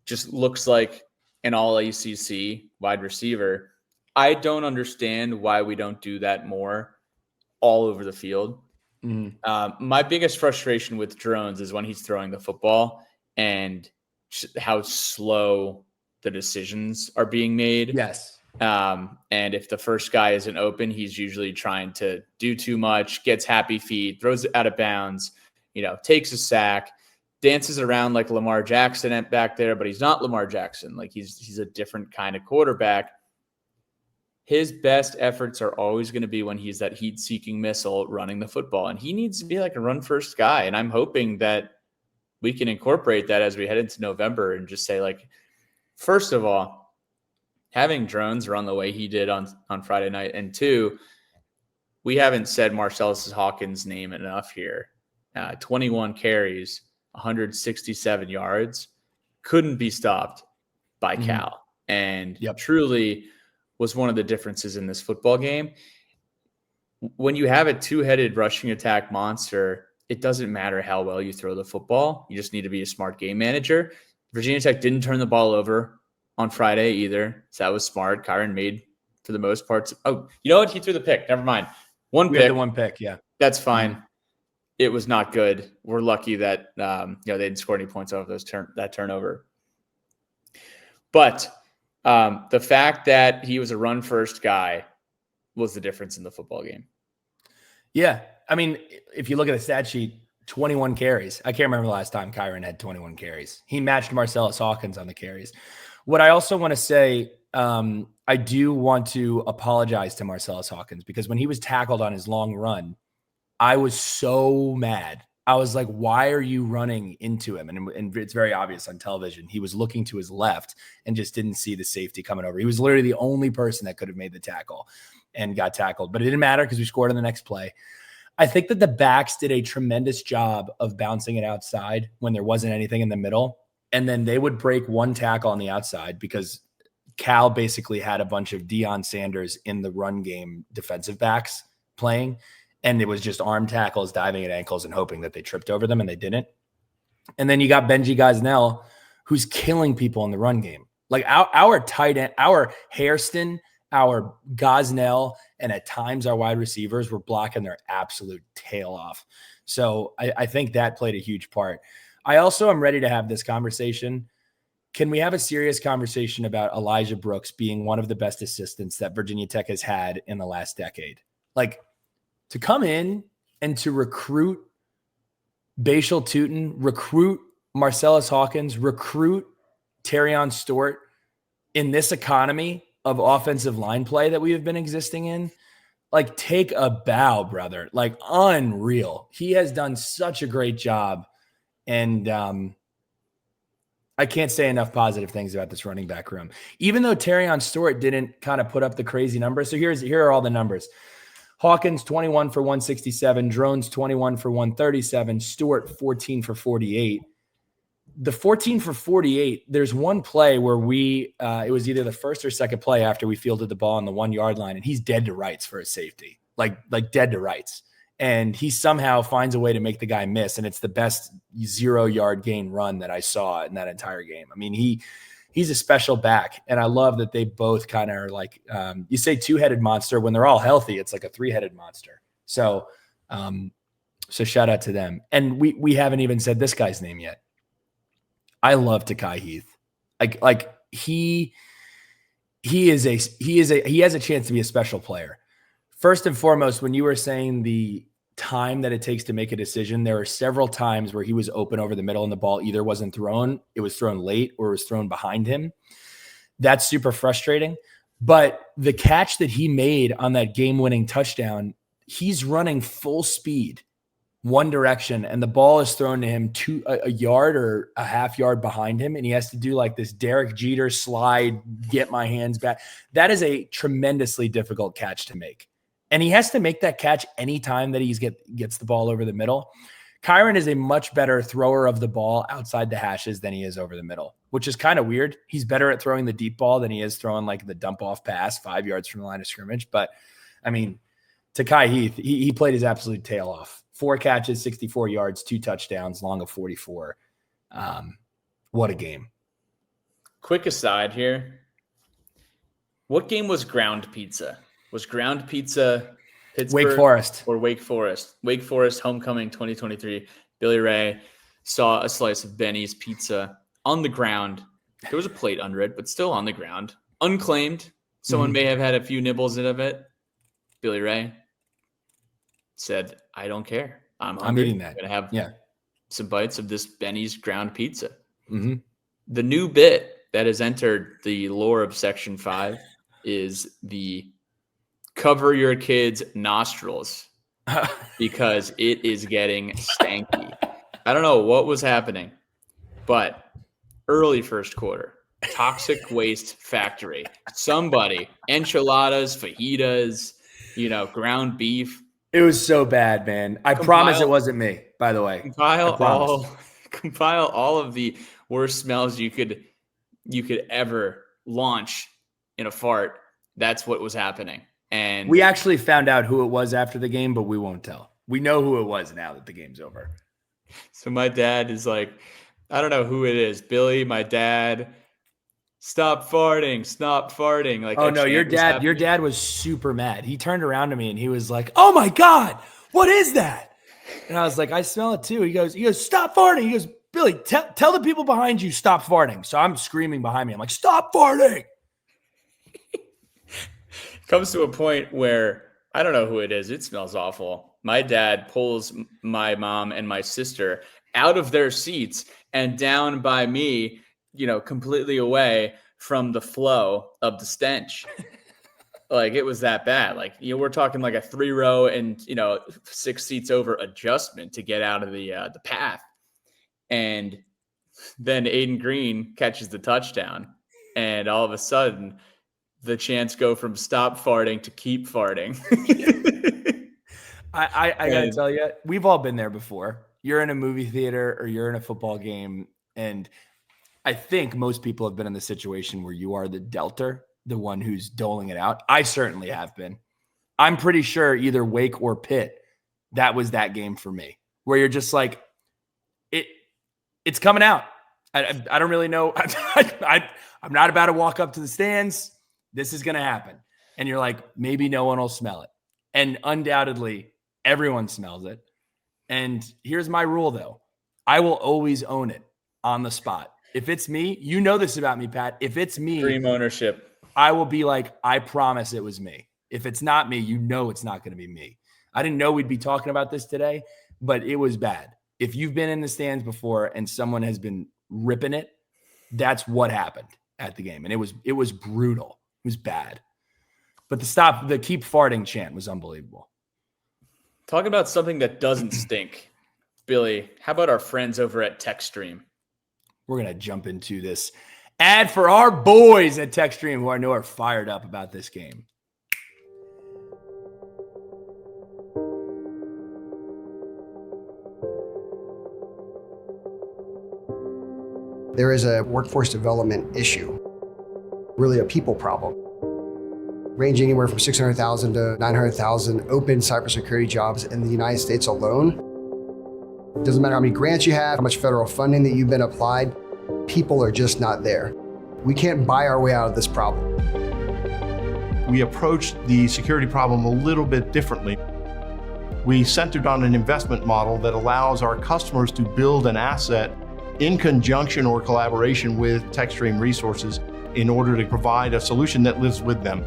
just looks like an all ACC wide receiver. I don't understand why we don't do that more all over the field. My biggest frustration with Drones is when he's throwing the football and how slow the decisions are being made. Yes. And if the first guy isn't open, he's usually trying to do too much, gets happy feet, throws it out of bounds, takes a sack, dances around like Lamar Jackson back there, but he's not Lamar Jackson. Like, he's a different kind of quarterback. His best efforts are always going to be when he's that heat-seeking missile running the football, and he needs to be like a run-first guy. And I'm hoping that we can incorporate that as we head into November and just say, like, first of all, having Drones run the way he did on Friday night, and 2, we haven't said Marcellus Hawkins' name enough here. 21 carries, 167 yards, couldn't be stopped by Cal, and truly was one of the differences in this football game. When you have a 2-headed rushing attack monster, it doesn't matter how well you throw the football. You just need to be a smart game manager. Virginia Tech didn't turn the ball over on Friday either. So that was smart. Kyron made, for the most part. Oh, you know what? He threw the pick. Never mind. We had the one pick, yeah. That's fine. Mm-hmm. It was not good. We're lucky that they didn't score any points off that turnover. But the fact that he was a run-first guy was the difference in the football game. Yeah. I mean, if you look at the stat sheet, 21 carries. I can't remember the last time Kyron had 21 carries. He matched Marcellus Hawkins on the carries. What I also want to say, I do want to apologize to Marcellus Hawkins because when he was tackled on his long run, I was so mad. I was like, why are you running into him? And it's very obvious on television. He was looking to his left and just didn't see the safety coming over. He was literally the only person that could have made the tackle and got tackled. But it didn't matter because we scored on the next play. I think that the backs did a tremendous job of bouncing it outside when there wasn't anything in the middle. And then they would break one tackle on the outside because Cal basically had a bunch of Deion Sanders in the run game defensive backs playing. And it was just arm tackles, diving at ankles and hoping that they tripped over them, and they didn't. And then you got Benji Gosnell, who's killing people in the run game. Like our tight end, our Hairston, our Gosnell, and at times our wide receivers were blocking their absolute tail off. So I think that played a huge part. I also am ready to have this conversation. Can we have a serious conversation about Elijah Brooks being one of the best assistants that Virginia Tech has had in the last decade? Like, to come in and to recruit Bashal Tutin, recruit Marcellus Hawkins, recruit Terrion Stewart in this economy of offensive line play that we have been existing in, like, take a bow, brother. Like, unreal. He has done such a great job. And I can't say enough positive things about this running back room. Even though Terrion Stewart didn't kind of put up the crazy numbers. So here are all the numbers. Hawkins, 21 for 167. Drones, 21 for 137. Stewart, 14 for 48. The 14 for 48, there's one play where it was either the first or second play after we fielded the ball on the 1 yard line, and he's dead to rights for a safety, like dead to rights. And he somehow finds a way to make the guy miss, and it's the best 0 yard gain run that I saw in that entire game. I mean, he's a special back, and I love that they both kind of are like, you say two-headed monster. When they're all healthy, it's like a three-headed monster. So shout out to them. And we haven't even said this guy's name yet. I love Takai Heath. Like he has a chance to be a special player. First and foremost, when you were saying the time that it takes to make a decision, there are several times where he was open over the middle and the ball either wasn't thrown, it was thrown late, or it was thrown behind him. That's super frustrating. But the catch that he made on that game-winning touchdown, he's running full speed one direction, and the ball is thrown to him a yard or a half yard behind him, and he has to do like this Derek Jeter slide, get my hands back. That is a tremendously difficult catch to make. And he has to make that catch anytime that he gets the ball over the middle. Kyron is a much better thrower of the ball outside the hashes than he is over the middle, which is kind of weird. He's better at throwing the deep ball than he is throwing like the dump off pass 5 yards from the line of scrimmage. But I mean, Takai Heath, he played his absolute tail off. 4 catches, 64 yards, 2 touchdowns, long of 44. What a game. Quick aside here. What game was ground pizza? Was ground pizza Pittsburgh Wake Forest or Wake Forest? Wake Forest homecoming 2023. Billy Ray saw a slice of Benny's pizza on the ground. There was a plate under it, but still on the ground. Unclaimed. Someone may have had a few nibbles of it. Billy Ray said, I don't care. I'm eating that. I'm going to have some bites of this Benny's ground pizza. Mm-hmm. The new bit that has entered the lore of Section 5 is the cover your kids' nostrils because it is getting stanky. I don't know what was happening, but early first quarter, toxic waste factory. Somebody, enchiladas, fajitas, ground beef. It was so bad, man. I promise it wasn't me, by the way. Compile all of the worst smells you could ever launch in a fart. That's what was happening. And we actually found out who it was after the game, but we won't tell. We know who it was now that the game's over. So my dad is like, I don't know who it is. Billy, my dad. Stop farting. Stop farting. Like, Oh no, your dad was super mad. He turned around to me and he was like, "Oh my God, what is that?" And I was like, "I smell it too." He goes, "Stop farting." He goes, "Billy, tell the people behind you stop farting." So I'm screaming behind me. I'm like, "Stop farting." Comes to a point where I don't know who it is. It smells awful. My dad pulls my mom and my sister out of their seats and down by me, completely away from the flow of the stench. Like, it was that bad. Like, we're talking like a 3-row and, 6 seats over adjustment to get out of the path. And then Aiden Green catches the touchdown. And all of a sudden, the chants go from stop farting to keep farting. I gotta tell you, we've all been there before. You're in a movie theater or you're in a football game, and I think most people have been in the situation where you are the dealter, the one who's doling it out. I certainly have been. I'm pretty sure either Wake or Pitt, that was that game for me, where you're just like, it's coming out. I don't really know. I'm not about to walk up to the stands. This is going to happen. And you're like, maybe no one will smell it. And undoubtedly, everyone smells it. And here's my rule, though. I will always own it on the spot. If it's me, you know this about me, Pat. If it's me, Dream ownership. I will be like, I promise it was me. If it's not me, you know it's not going to be me. I didn't know we'd be talking about this today, but it was bad. If you've been in the stands before and someone has been ripping it, that's what happened at the game. And it was brutal. It was bad. But the keep farting chant was unbelievable. Talk about something that doesn't stink. Billy, how about our friends over at TechStream? We're going to jump into this ad for our boys at TechStream who I know are fired up about this game. There is a workforce development issue, really a people problem, ranging anywhere from 600,000 to 900,000 open cybersecurity jobs in the United States alone. It doesn't matter how many grants you have, how much federal funding that you've been applied, people are just not there. We can't buy our way out of this problem. We approached the security problem a little bit differently. We centered on an investment model that allows our customers to build an asset in conjunction or collaboration with TechStream resources in order to provide a solution that lives with them.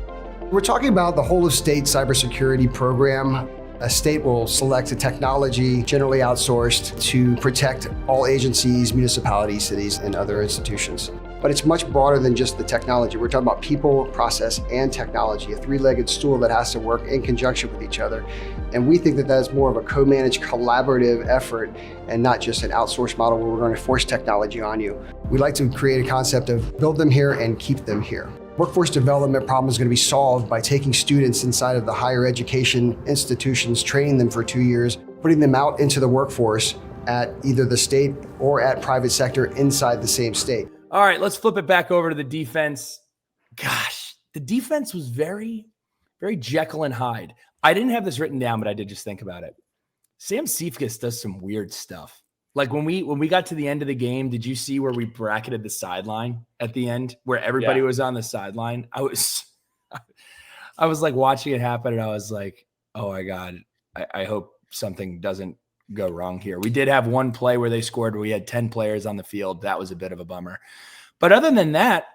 We're talking about the whole of state cybersecurity program. A state will select a technology generally outsourced to protect all agencies, municipalities, cities, and other institutions. But it's much broader than just the technology. We're talking about people, process, and technology, a 3-legged stool that has to work in conjunction with each other. And we think that that is more of a co-managed, collaborative effort and not just an outsourced model where we're going to force technology on you. We like to create a concept of build them here and keep them here. Workforce development problem is going to be solved by taking students inside of the higher education institutions, training them for 2 years, putting them out into the workforce at either the state or at private sector inside the same state. All right, let's flip it back over to the defense. Gosh, the defense was very, very Jekyll and Hyde. I didn't have this written down, but I did just think about it. Sam Cephas does some weird stuff. Like when we got to the end of the game, did you see where we bracketed the sideline at the end, where everybody was on the sideline? I was like watching it happen, and I was like, oh my God, I hope something doesn't go wrong here. We did have one play where they scored where we had 10 players on the field. That was a bit of a bummer. But other than that,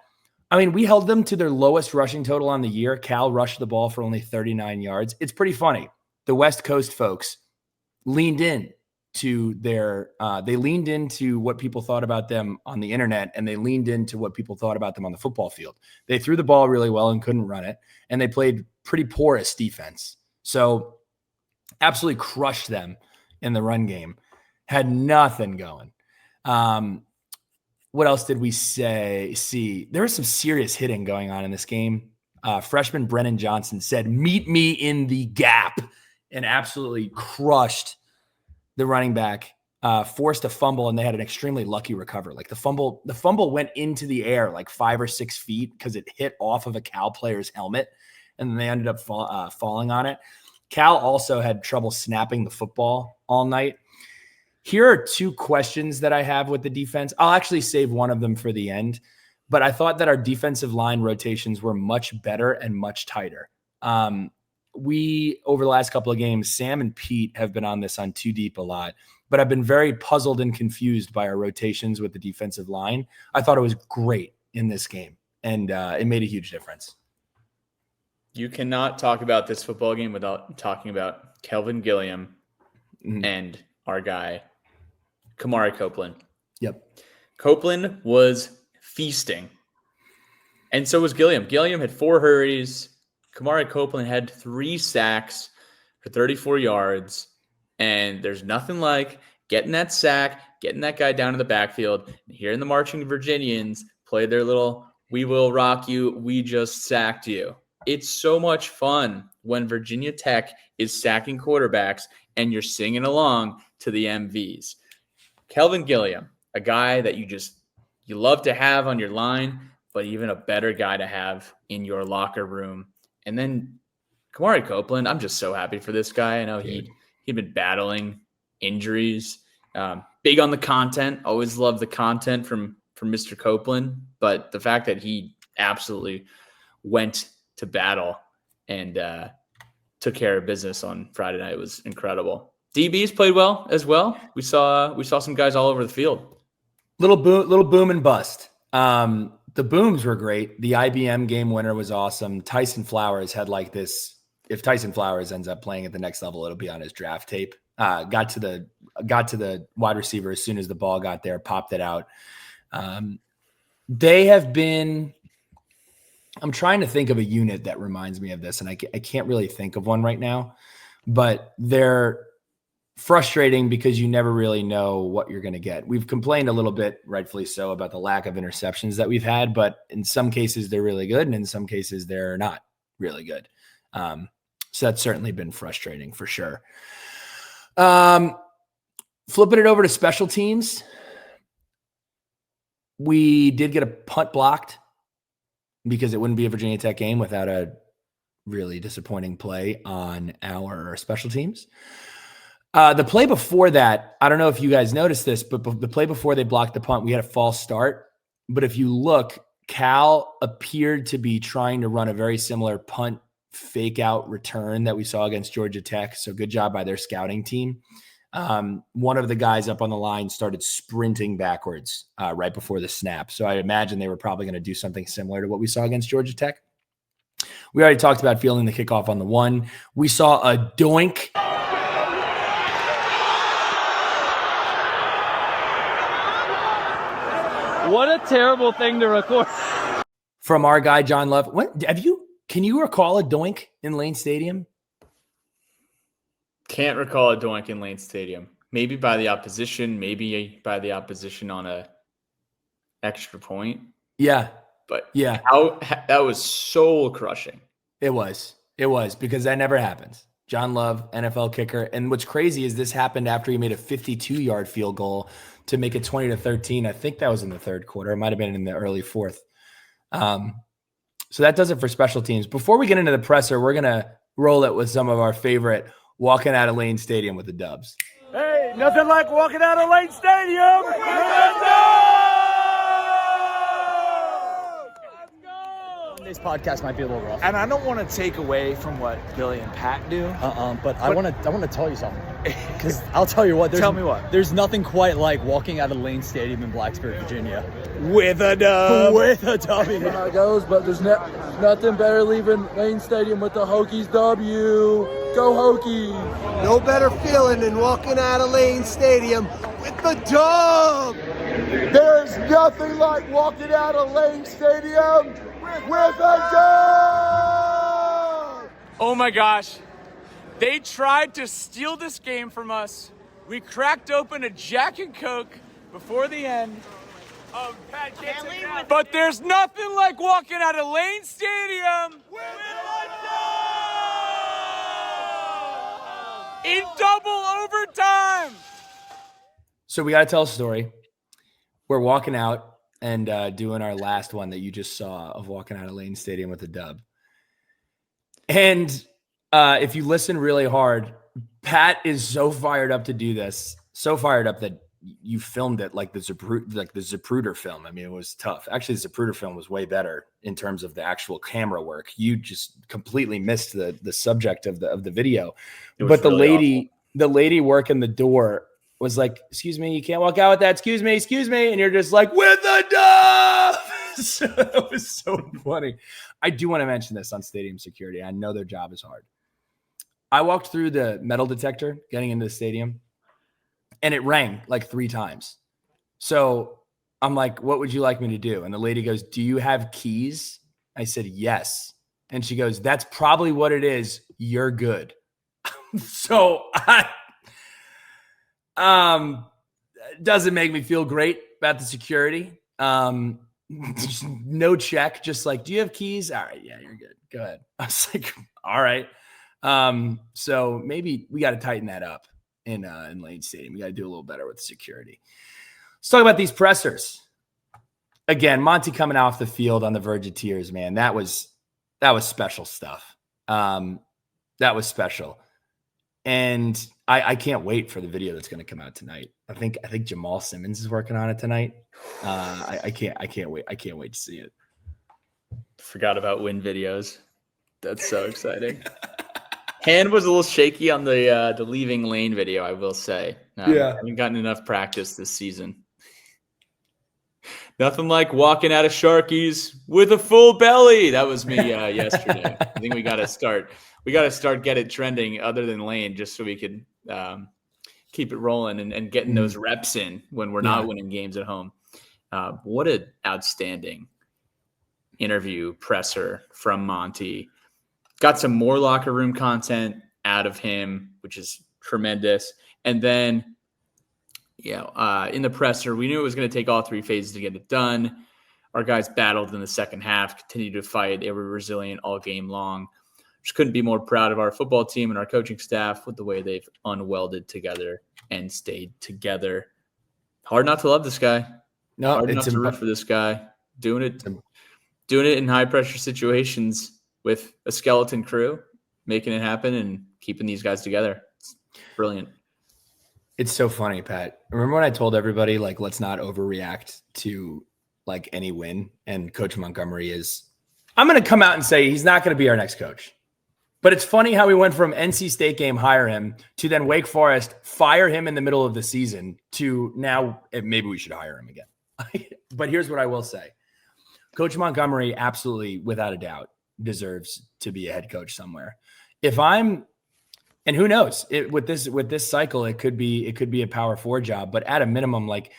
I mean, we held them to their lowest rushing total on the year. Cal rushed the ball for only 39 yards. It's pretty funny. The West Coast folks leaned in to they leaned into what people thought about them on the internet, and they leaned into what people thought about them on the football field. They threw the ball really well and couldn't run it, and they played pretty porous defense. So absolutely crushed them in the run game. Had nothing going. What else did we see? There was some serious hitting going on in this game. Freshman Brennan Johnson said, "Meet me in the gap," and absolutely crushed the running back, forced a fumble, and they had an extremely lucky recover. Like the fumble went into the air like 5 or 6 feet because it hit off of a Cal player's helmet, and then they ended up falling on it. Cal also had trouble snapping the football all night. Here are two questions that I have with the defense. I'll actually save one of them for the end, but I thought that our defensive line rotations were much better and much tighter. We, over the last couple of games, Sam and Pete have been on this on Too Deep a lot, but I've been very puzzled and confused by our rotations with the defensive line. I thought it was great in this game, and it made a huge difference. You cannot talk about this football game without talking about Kelvin Gilliam and our guy, Kamari Copeland. Yep. Copeland was feasting. And so was Gilliam. Gilliam had 4 hurries. Kamari Copeland had 3 sacks for 34 yards. And there's nothing like getting that sack, getting that guy down in the backfield, and hearing the marching Virginians play their little, "We will rock you, we just sacked you." It's so much fun when Virginia Tech is sacking quarterbacks and you're singing along to the MVs. Kelvin Gilliam, a guy that you love to have on your line, but even a better guy to have in your locker room. And then Kamari Copeland, I'm just so happy for this guy. I know he'd been battling injuries. Big on the content. Always love the content from Mr. Copeland. But the fact that he absolutely went to battle and took care of business on Friday night was incredible. DBs played well as well. We saw some guys all over the field. Little boom and bust. The booms were great. The IBM game winner was awesome. Tyson Flowers had like this. If Tyson Flowers ends up playing at the next level, it'll be on his draft tape. Got to the wide receiver as soon as the ball got there, popped it out. They have been. I'm trying to think of a unit that reminds me of this, and I can't really think of one right now. But they're frustrating because you never really know what you're going to get. We've complained a little bit, rightfully so, about the lack of interceptions that we've had, but in some cases they're really good, and in some cases they're not really good. So that's certainly been frustrating for sure. Flipping it over to special teams, we did get a punt blocked because it wouldn't be a Virginia Tech game without a really disappointing play on our special teams. The play before that, I don't know if you guys noticed this, but the play before they blocked the punt, we had a false start. But if you look, Cal appeared to be trying to run a very similar punt fake out return that we saw against Georgia Tech. So good job by their scouting team. One of the guys up on the line started sprinting backwards right before the snap. So I imagine they were probably going to do something similar to what we saw against Georgia Tech. We already talked about fielding the kickoff on the 1. We saw a doink. What a terrible thing to record. From our guy, John Love. Can you recall a doink in Lane Stadium? Can't recall a doink in Lane Stadium. Maybe by the opposition, maybe by the opposition on a extra point. Yeah. But yeah, that was soul crushing. It was because that never happens. John Love, NFL kicker. And what's crazy is this happened after he made a 52-yard field goal to make it 20-13. I think that was in the third quarter. It might have been in the early fourth. So that does it for special teams. Before we get into the presser, we're going to roll it with some of our favorite walking out of Lane Stadium with the Dubs. Hey, nothing like walking out of Lane Stadium. Today's podcast might be a little rough. And I don't want to take away from what Billy and Pat do. But I want to tell you something. Because I'll tell you what. Tell me what. There's nothing quite like walking out of Lane Stadium in Blacksburg, Virginia. With a dub. With a W. How it goes, but there's nothing better leaving Lane Stadium with the Hokies W. Go Hokies. No better feeling than walking out of Lane Stadium with the dub. There's nothing like walking out of Lane Stadium with a dub. Oh my gosh. They tried to steal this game from us. We cracked open a Jack and Coke before the end. But there's nothing like walking out of Lane Stadium with a dub! In double overtime. So we got to tell a story. We're walking out and doing our last one that you just saw of walking out of Lane Stadium with a dub. And if you listen really hard, Pat is so fired up to do this. so fired up that you filmed it like the Zapruder film. I mean, it was tough. Actually, the Zapruder film was way better in terms of the actual camera work. You just completely missed the subject of the video. But the lady working the door was like, "Excuse me, you can't walk out with that. Excuse me," and you're just like, "With the dove." So it was so funny. I do want to mention this on stadium security. I know their job is hard. I walked through the metal detector getting into the stadium, and it rang like 3 times. So I'm like, "What would you like me to do?" And the lady goes, "Do you have keys?" I said, "Yes." And she goes, "That's probably what it is. You're good." So doesn't make me feel great about the security. No check, just like, "Do you have keys?" "All right, yeah, you're good. Go ahead." I was like, "All right." So maybe we got to tighten that up in Lane Stadium. We got to do a little better with security. Let's talk about these pressers. Again, Monty coming off the field on the verge of tears, man. That was special stuff. That was special. And I can't wait for the video that's going to come out tonight. I think Jamal Simmons is working on it tonight. I can't wait. I can't wait to see it. Forgot about win videos. That's so exciting. Hand was a little shaky on the leaving lane video, I will say. I haven't gotten enough practice this season. Nothing like walking out of Sharkies with a full belly. That was me yesterday. I think we got to start get it trending other than lane, just so we could keep it rolling and getting those reps in when we're not winning games at home. What an outstanding interview presser from Monty. Got some more locker room content out of him, which is tremendous. And then, in the presser, we knew it was going to take all 3 phases to get it done. Our guys battled in the second half, continued to fight. They were resilient all game long. Just couldn't be more proud of our football team and our coaching staff with the way they've unwelded together and stayed together. Hard not to love this guy. No, hard not to root for this guy. Doing it in high pressure situations with a skeleton crew, making it happen and keeping these guys together. It's brilliant. It's so funny, Pat. Remember when I told everybody, like, let's not overreact to like any win? And Coach Montgomery I'm going to come out and say he's not going to be our next coach. But it's funny how we went from NC State game, hire him, to then Wake Forest, fire him in the middle of the season, to now maybe we should hire him again. But here's what I will say. Coach Montgomery absolutely, without a doubt, deserves to be a head coach somewhere. And who knows, with this cycle, it could be a Power 4 job, but at a minimum, like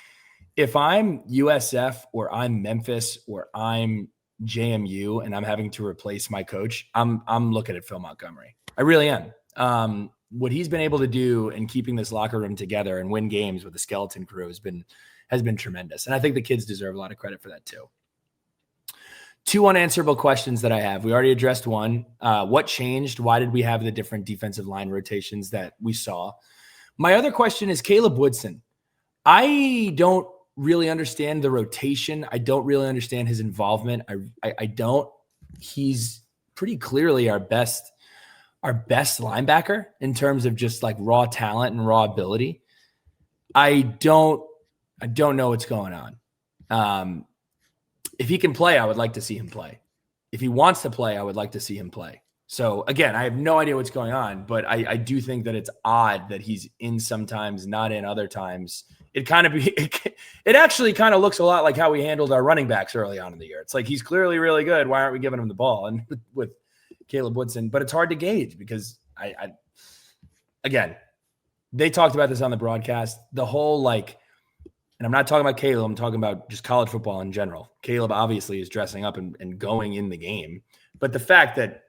if I'm USF or I'm Memphis or I'm JMU and I'm having to replace my coach, I'm looking at Phil Montgomery. I really am. What he's been able to do in keeping this locker room together and win games with the skeleton crew has been tremendous. And I think the kids deserve a lot of credit for that too. 2 unanswerable questions that I have. We already addressed one. What changed? Why did we have the different defensive line rotations that we saw? My other question is Caleb Woodson. I don't really understand the rotation. I don't really understand his involvement. I don't. He's pretty clearly our best linebacker in terms of just like raw talent and raw ability. I don't know what's going on. If he can play, I would like to see him play. If he wants to play, I would like to see him play. So again, I have no idea what's going on, but I do think that it's odd that he's in sometimes, not in other times. It actually kind of looks a lot like how we handled our running backs early on in the year. It's like, he's clearly really good. Why aren't we giving him the ball? And with Caleb Woodson, but it's hard to gauge because again, they talked about this on the broadcast, the whole and I'm not talking about Caleb. I'm talking about just college football in general. Caleb obviously is dressing up and going in the game. But the fact that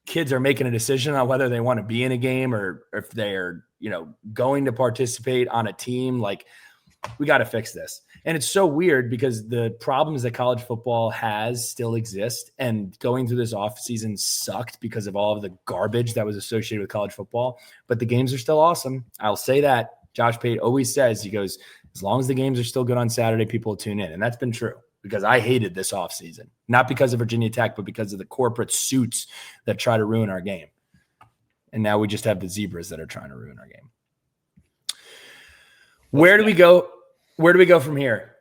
kids are making a decision on whether they want to be in a game or if they're, going to participate on a team, like, we got to fix this. And it's so weird because the problems that college football has still exist. And going through this offseason sucked because of all of the garbage that was associated with college football. But the games are still awesome. I'll say that. Josh Pate always says, he goes, as long as the games are still good on Saturday, people will tune in. And that's been true because I hated this offseason, not because of Virginia Tech, but because of the corporate suits that try to ruin our game. And now we just have the zebras that are trying to ruin our game. Where do we go? Where do we go from here?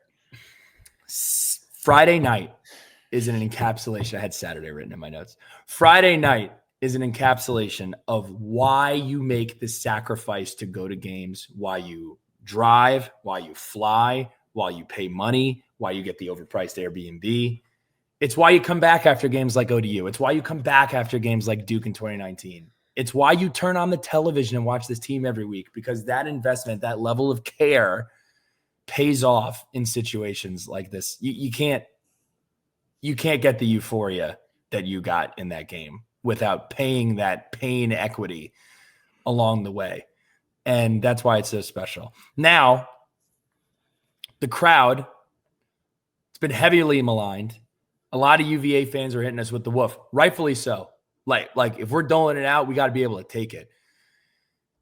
Friday night is an encapsulation. I had Saturday written in my notes. Friday night is an encapsulation of why you make the sacrifice to go to games, why you drive, why you fly, why you pay money, why you get the overpriced Airbnb. It's why you come back after games like ODU. It's why you come back after games like Duke in 2019. It's why you turn on the television and watch this team every week, because that investment, that level of care pays off in situations like this. You can't get the euphoria that you got in that game without paying that pain equity along the way. And that's why it's so special. Now, the crowd, it's been heavily maligned. A lot of UVA fans are hitting us with the woof, rightfully so. Like if we're doling it out, we got to be able to take it.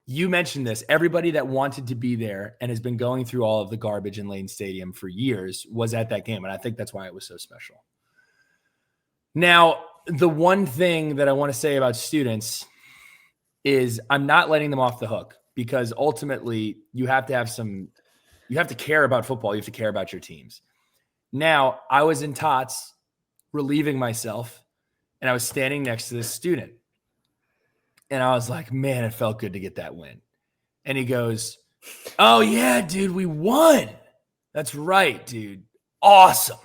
You mentioned this. Everybody that wanted to be there and has been going through all of the garbage in Lane Stadium for years was at that game. And I think that's why it was so special. Now, the one thing that I want to say about students is I'm not letting them off the hook, because ultimately you have to care about football. You have to care about your teams. Now, I was in Tots relieving myself, and I was standing next to this student. And I was like, man, it felt good to get that win. And he goes, oh, yeah, dude, we won. That's right, dude. Awesome.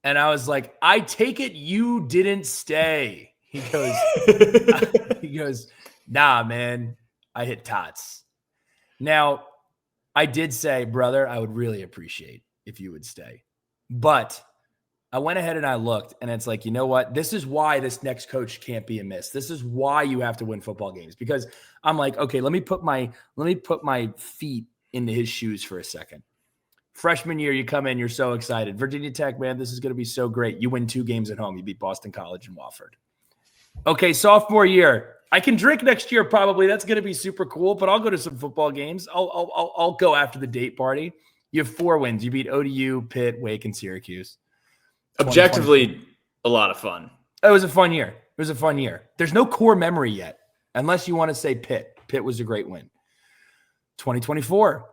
And I was like, I take it you didn't stay. He goes, nah, man, I hit Tots. Now, I did say, brother, I would really appreciate if you would stay. But I went ahead and I looked, and it's like, you know what? This is why this next coach can't be a miss. This is why you have to win football games, because I'm like, okay, let me put my feet into his shoes for a second. Freshman year, you come in, you're so excited. Virginia Tech, man, this is going to be so great. You win 2 games at home. You beat Boston College and Wofford. Okay, sophomore year, I can drink next year probably. That's going to be super cool, but I'll go to some football games. I'll go after the date party. You have 4 wins. You beat ODU, Pitt, Wake, and Syracuse. Objectively, a lot of fun. It was a fun year. There's no core memory yet, unless you want to say Pitt. Pitt was a great win. 2024,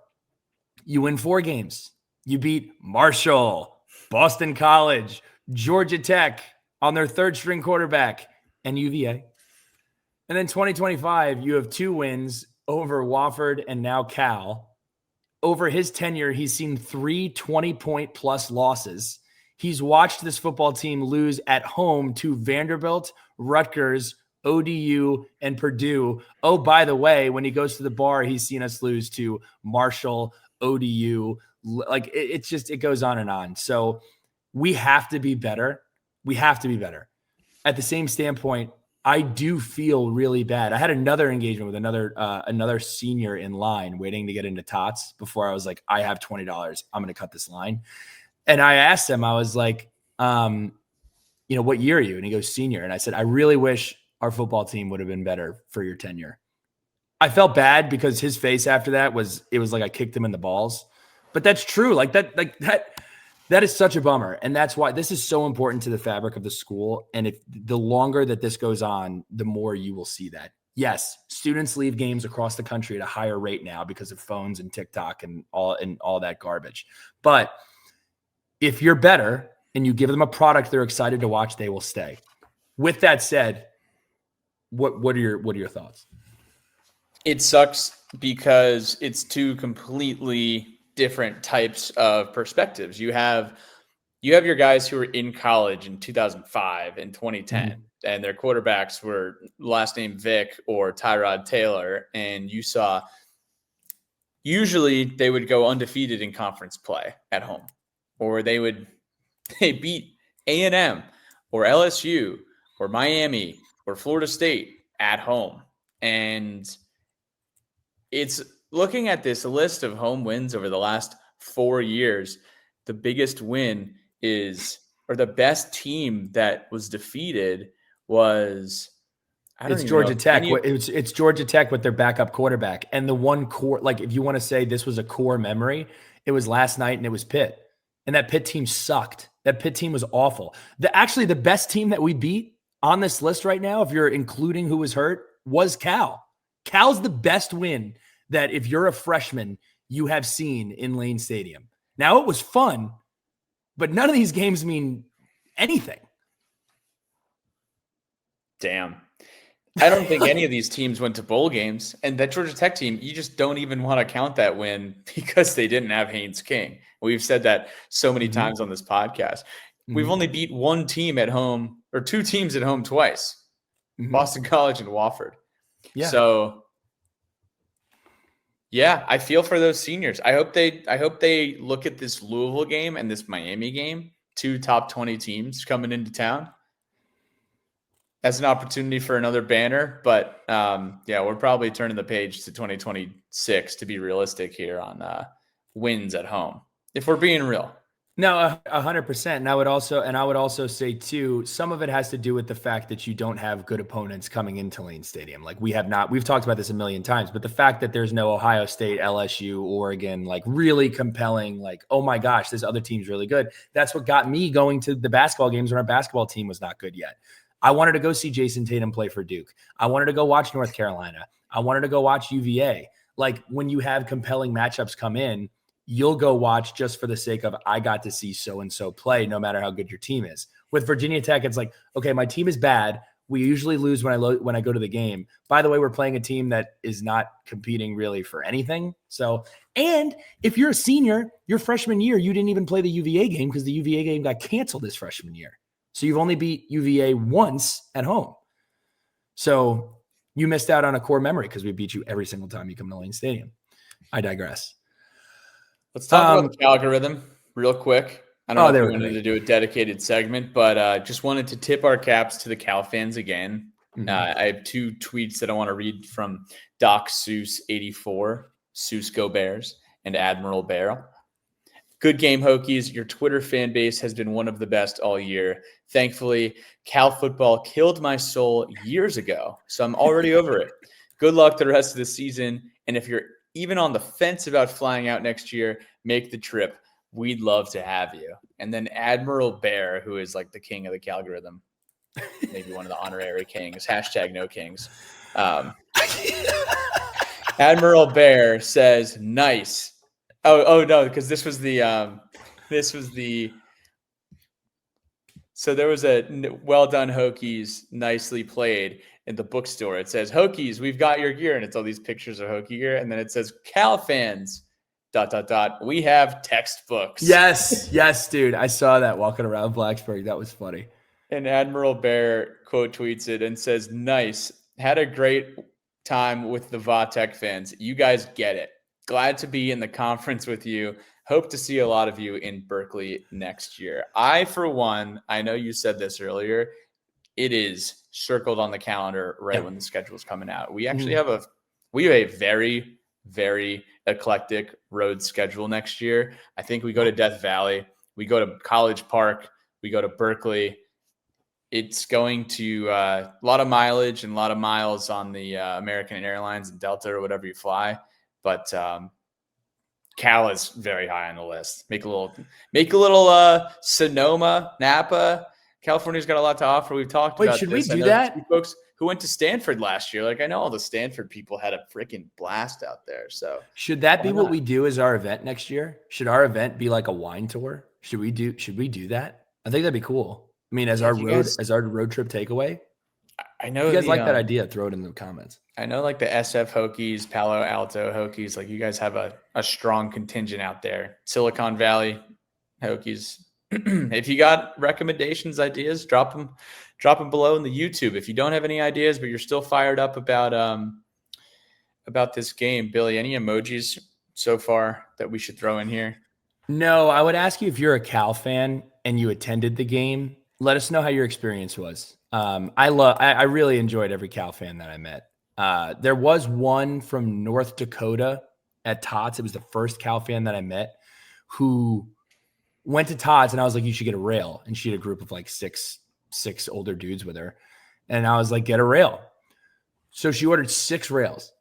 you win 4 games. You beat Marshall, Boston College, Georgia Tech on their 3rd string quarterback, and UVA. And then 2025, you have 2 wins over Wofford and now Cal. Over his tenure, he's seen 3 20-point plus losses. He's watched this football team lose at home to Vanderbilt, Rutgers, ODU, and Purdue. Oh, by the way, when he goes to the bar, he's seen us lose to Marshall, ODU. Like, it goes on and on. So we have to be better. At the same standpoint, I do feel really bad. I had another engagement with another senior in line waiting to get into Tots before I was like, I have $20. I'm going to cut this line. And I asked him, I was like, what year are you? And he goes, senior. And I said, I really wish our football team would have been better for your tenure. I felt bad because his face after that was like I kicked him in the balls. But that's true. That is such a bummer. And that's why this is so important to the fabric of the school. And if the longer that this goes on, the more you will see that. Yes, students leave games across the country at a higher rate now because of phones and TikTok and all that garbage. But if you're better and you give them a product they're excited to watch, they will stay. With that said, what are your thoughts? It sucks because it's 2 completely different types of perspectives. You have your guys who were in college in 2005 and 2010, and their quarterbacks were last name Vic or Tyrod Taylor, and you saw usually they would go undefeated in conference play at home, or they beat A&M or LSU or Miami or Florida State at home. And it's looking at this list of home wins over the last 4 years, the biggest win or the best team that was defeated was Georgia Tech. It's Georgia Tech with their backup quarterback. And the one core, like if you want to say this was a core memory, it was last night and it was Pitt. And that Pitt team sucked. That Pitt team was awful. The best team that we beat on this list right now, if you're including who was hurt, was Cal. Cal's the best win that if you're a freshman you have seen in Lane Stadium. Now, it was fun, but none of these games mean anything. Damn. I don't think any of these teams went to bowl games. And that Georgia Tech team, you just don't even want to count that win because they didn't have Haynes King. We've said that so many times on this podcast. We've only beat one team at home, or two teams at home twice. Boston College and Wofford. Yeah. So yeah, I feel for those seniors. I hope they look at this Louisville game and this Miami game, two top 20 teams coming into town, as an opportunity for another banner. But yeah, we're probably turning the page to 2026 to be realistic here on wins at home, if we're being real. No, 100%. And I would also say too, some of it has to do with the fact that you don't have good opponents coming into Lane Stadium. Like we've talked about this a million times, but the fact that there's no Ohio State, LSU, Oregon, like really compelling, like, oh my gosh, this other team's really good. That's what got me going to the basketball games when our basketball team was not good yet. I wanted to go see Jason Tatum play for Duke. I wanted to go watch North Carolina. I wanted to go watch UVA. Like when you have compelling matchups come in, you'll go watch just for the sake of, I got to see so-and-so play, no matter how good your team is. With Virginia Tech, it's like, okay, my team is bad. We usually lose when I go to the game. By the way, we're playing a team that is not competing really for anything. So, and if you're a senior, your freshman year, you didn't even play the UVA game because the UVA game got canceled this freshman year. So you've only beat UVA once at home. So you missed out on a core memory because we beat you every single time you come to Lane Stadium. I digress. Let's talk about the Calgorithm real quick. I don't know if we wanted to do a dedicated segment, but just wanted to tip our caps to the Cal fans again. I have two tweets that I want to read from Doc Seuss 84, Seuss Go Bears, and Admiral Bear. Good game, Hokies. Your Twitter fan base has been one of the best all year. Thankfully, Cal football killed my soul years ago, so I'm already over it. Good luck the rest of the season, and if you're even on the fence about flying out next year, make the trip. We'd love to have you. And then Admiral Bear, who is like the king of the Calgorithm, maybe one of the honorary kings, hashtag no kings. Admiral Bear says, nice. Oh no, because this was the so there was a well done Hokies, nicely played in the bookstore. It says, Hokies, we've got your gear. And it's all these pictures of Hokie gear. And then it says, Cal fans, ... we have textbooks. Yes, dude. I saw that walking around Blacksburg. That was funny. And Admiral Bear quote tweets it and says, nice. Had a great time with the Vatech fans. You guys get it. Glad to be in the conference with you. Hope to see a lot of you in Berkeley next year. I, for one, I know you said this earlier, it is circled on the calendar right when the schedule is coming out. We actually have a very, very eclectic road schedule next year. I think we go to Death Valley, we go to College Park, we go to Berkeley. It's going to a lot of mileage and a lot of miles on the American Airlines and Delta or whatever you fly. But Cal is very high on the list. Make a little Sonoma, Napa. California's got a lot to offer. We've talked about should this. we do that? Folks who went to Stanford last year. Like I know all the Stanford people had a freaking blast out there. So should that be what we do as our event next year? Should our event be like a wine tour? Should we do that? I think that'd be cool. I mean, as our road trip takeaway. I know if you guys like that idea, throw it in the comments. I know like the SF Hokies, Palo Alto Hokies, like you guys have a strong contingent out there. Silicon Valley Hokies. If you got recommendations, ideas, drop them below in the YouTube. If you don't have any ideas, but you're still fired up about this game, Billy, any emojis so far that we should throw in here? No, I would ask you if you're a Cal fan and you attended the game, let us know how your experience was. I really enjoyed every Cal fan that I met. There was one from North Dakota at Tots. It was the first Cal fan that I met who went to Tots, and I was like, you should get a rail. And she had a group of like six older dudes with her. And I was like, get a rail. So she ordered 6 rails.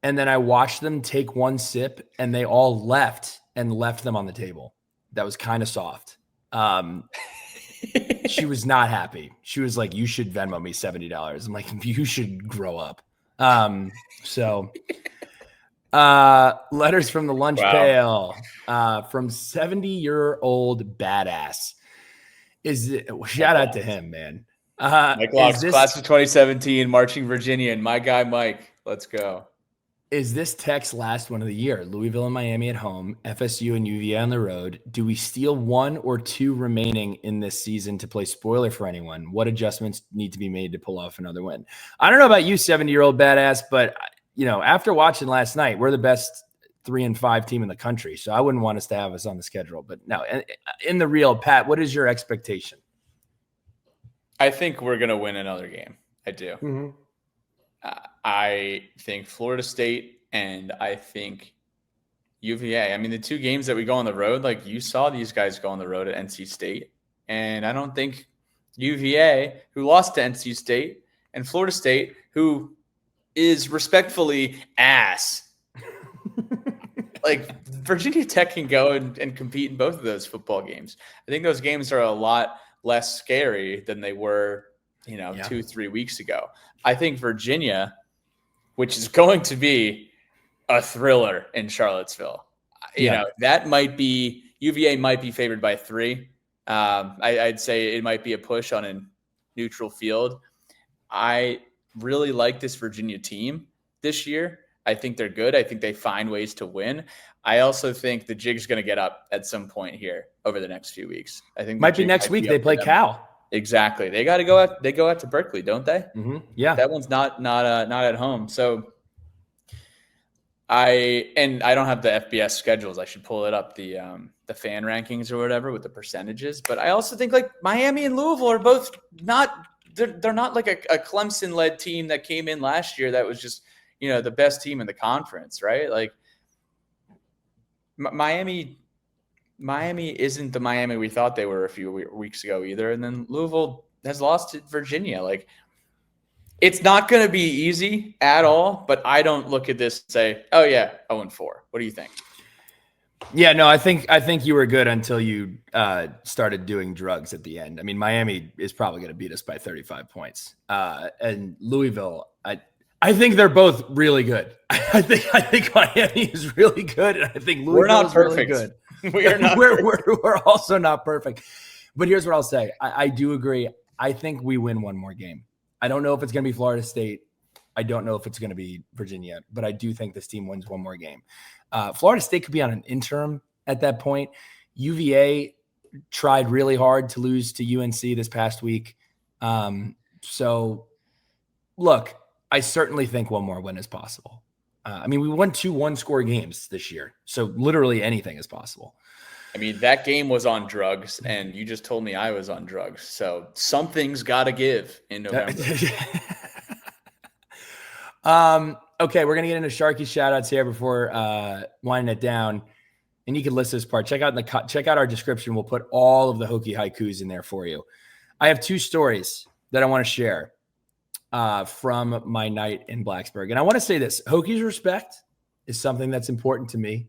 And then I watched them take one sip, and they all left them on the table. That was kind of soft. She was not happy. She was like, you should Venmo me $70. I'm like, you should grow up. Letters from the lunch pail from 70-year-old badass. Shout out to him, man. Mike Locks, class of 2017, marching Virginia, and my guy Mike. Let's go. Is this Tech's last one of the year? Louisville and Miami at home, FSU and UVA on the road. Do we steal 1 or 2 remaining in this season to play spoiler for anyone? What adjustments need to be made to pull off another win? I don't know about you, 70-year-old badass, but after watching last night, we're the best 3-5 team in the country. So I wouldn't want us to have us on the schedule. But no, in the real, Pat, what is your expectation? I think we're going to win another game. I do. Mm-hmm. I think Florida State and I think UVA. I mean, the 2 games that we go on the road, like you saw these guys go on the road at NC State. And I don't think UVA, who lost to NC State, and Florida State, who is respectfully ass. Like Virginia Tech can go and compete in both of those football games. I think those games are a lot less scary than they were, 2-3 weeks ago. I think Virginia, which is going to be a thriller in Charlottesville, that might be UVA might be favored by 3. I'd say it might be a push on a neutral field. I really like this Virginia team this year. I think they're good. I think they find ways to win. I also think the jig's going to get up at some point here over the next few weeks. I think might be next week. They play Cal. Exactly. They got to go out. They go out to Berkeley, don't they? Mm-hmm. Yeah. That one's not at home. So I don't have the FBS schedules. I should pull it up, the fan rankings or whatever with the percentages. But I also think like Miami and Louisville are both not. They're not like a Clemson-led team that came in last year that was just the best team in the conference, right? Like Miami isn't the Miami we thought they were a few weeks ago either. And then Louisville has lost to Virginia. Like it's not going to be easy at all, but I don't look at this and say, oh yeah, 0-4. What do you think? Yeah, no, I think you were good until you started doing drugs at the end. I mean, Miami is probably going to beat us by 35 points. And Louisville, I think they're both really good. I think Miami is really good, and I think Louisville we're not is perfect. Really good. We are not. We're also not perfect. But here's what I'll say: I do agree. I think we win one more game. I don't know if it's going to be Florida State. I don't know if it's going to be Virginia, but I do think this team wins one more game. Florida State could be on an interim at that point. UVA tried really hard to lose to UNC this past week. So, look, I certainly think one more win is possible. I mean, we won 2 one-score games this year, so literally anything is possible. I mean, that game was on drugs, and you just told me I was on drugs. So something's got to give in November. Okay, we're going to get into Sharky shout-outs here before winding it down. And you can list this part. Check out our description. We'll put all of the Hokie Haikus in there for you. I have 2 stories that I want to share from my night in Blacksburg. And I want to say this. Hokies respect is something that's important to me.